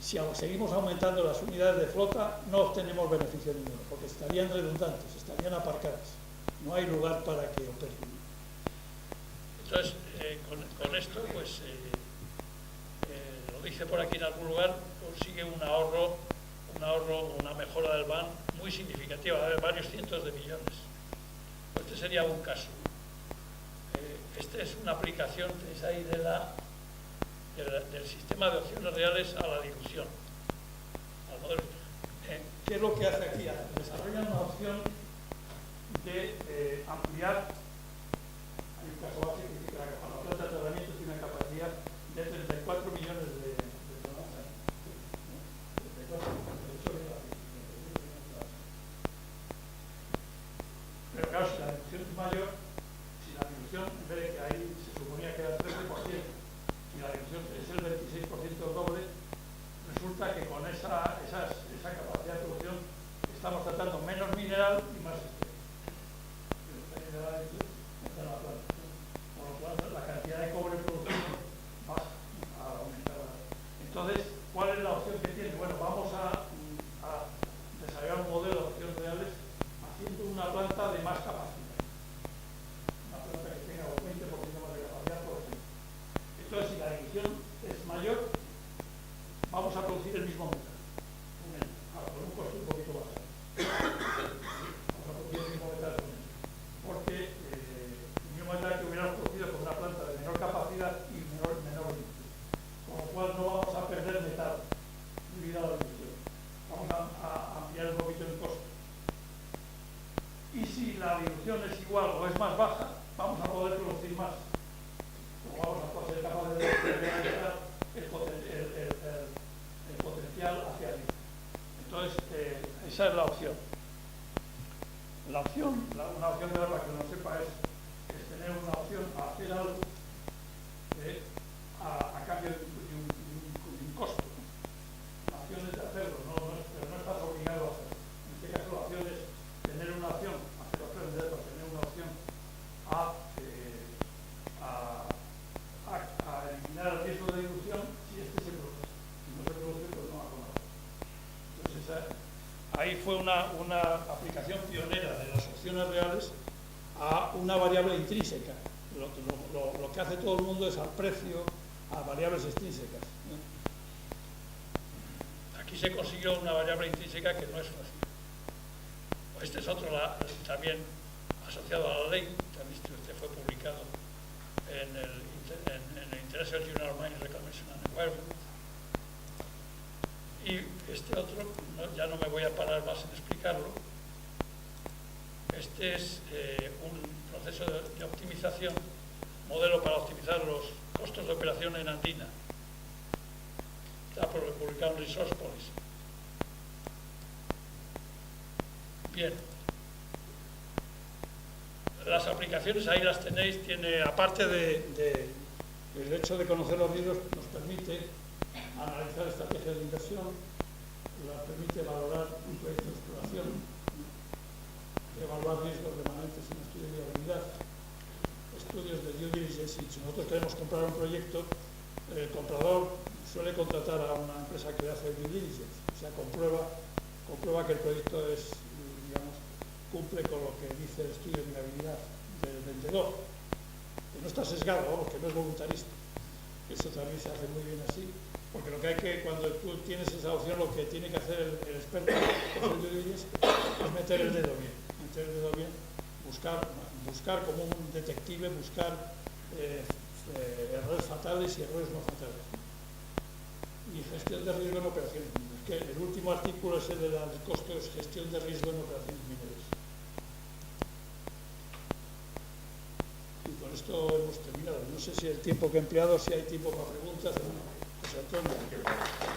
si seguimos aumentando las unidades de flota, no obtenemos beneficio ninguno, porque estarían redundantes, estarían aparcadas. No hay lugar para que operen. Entonces, con esto, pues, lo dice por aquí en algún lugar, consigue un ahorro, una mejora del BAN muy significativa, de varios cientos de millones. Este sería un caso. Esta es una aplicación, tenéis ahí, del sistema de opciones reales a la dilución, al modelo. ¿Qué es lo que hace aquí? Desarrolla una opción de ampliar. Hay un caso básico que dice que la planta de tratamiento tiene una capacidad de 34 millones de toneladas. Pero claro, si la dilución es mayor, en vez de que ahí se suponía que era el 13%, y la dilución es el 26% doble, resulta que con esa capacidad de producción estamos tratando menos mineral y más con lo cual la cantidad de cobre producido va a aumentar. Entonces, ¿cuál es la opción que tiene? Bueno, vamos a desarrollar un modelo de opciones reales haciendo una planta de más capacidad. Una planta que tenga un 20% más de capacidad, por ejemplo. Entonces, si la dilución es mayor, vamos a producir el mismo metal. Con un costo un poquito más alto. Vamos a producir el mismo metal con eso. Porque el mismo metal que hubiéramos producido con una planta de menor capacidad y menor dilución. Con lo cual no vamos a perder metal debido a la dilución. Vamos a ampliar un poquito el costo. Y si la dilución es igual o es más baja, vamos a poder producir más. Como vamos a poder ser capaces de realizar el potencial hacia arriba. Entonces, esa es la opción. Una opción de para que no sepa es tener una opción a hacer algo a cambio de un costo. La opción es de hacerlo, pero no estás obligado a hacerlo. En este caso, la opción es tener una opción, hacer opciones de datos, tener una opción a eliminar el riesgo de dilución si este se produce. Si no se produce, pues no hago nada. Entonces, ahí fue una aplicación pionera de las opciones reales a una variable intrínseca. Lo que hace todo el mundo es al precio, a variables extrínsecas. Aquí se consiguió una variable intrínseca que no es fácil. Este es otro también asociado a la ley, también este fue publicado en el International Journal of Mining Reclamation and Environment. Y este otro, ya no me voy a parar más en explicarlo. Este es un proceso de optimización, modelo para optimizar los costos de operación en Andina. Está publicado en Resource Policy. Bien. Las aplicaciones ahí las tenéis, aparte el hecho de conocer los riesgos nos permite analizar estrategias de inversión, nos permite valorar un proyecto de exploración, evaluar riesgos remanentes en estudio de viabilidad, estudios de due diligence. Si nosotros queremos comprar un proyecto, el comprador suele contratar a una empresa que hace due diligence, o sea, comprueba que el proyecto cumple con lo que dice el estudio de viabilidad del vendedor, que no está sesgado, que no es voluntarista. Eso también se hace muy bien así, porque cuando tú tienes esa opción, lo que tiene que hacer el experto es meter el dedo bien, buscar como un detective, buscar errores fatales y errores no fatales. Y gestión de riesgo en operaciones mineras. Que el último artículo es el del costo de gestión de riesgo en operaciones mineras. Y con esto hemos terminado. No sé si el tiempo que he empleado, si hay tiempo para preguntas. José Antonio.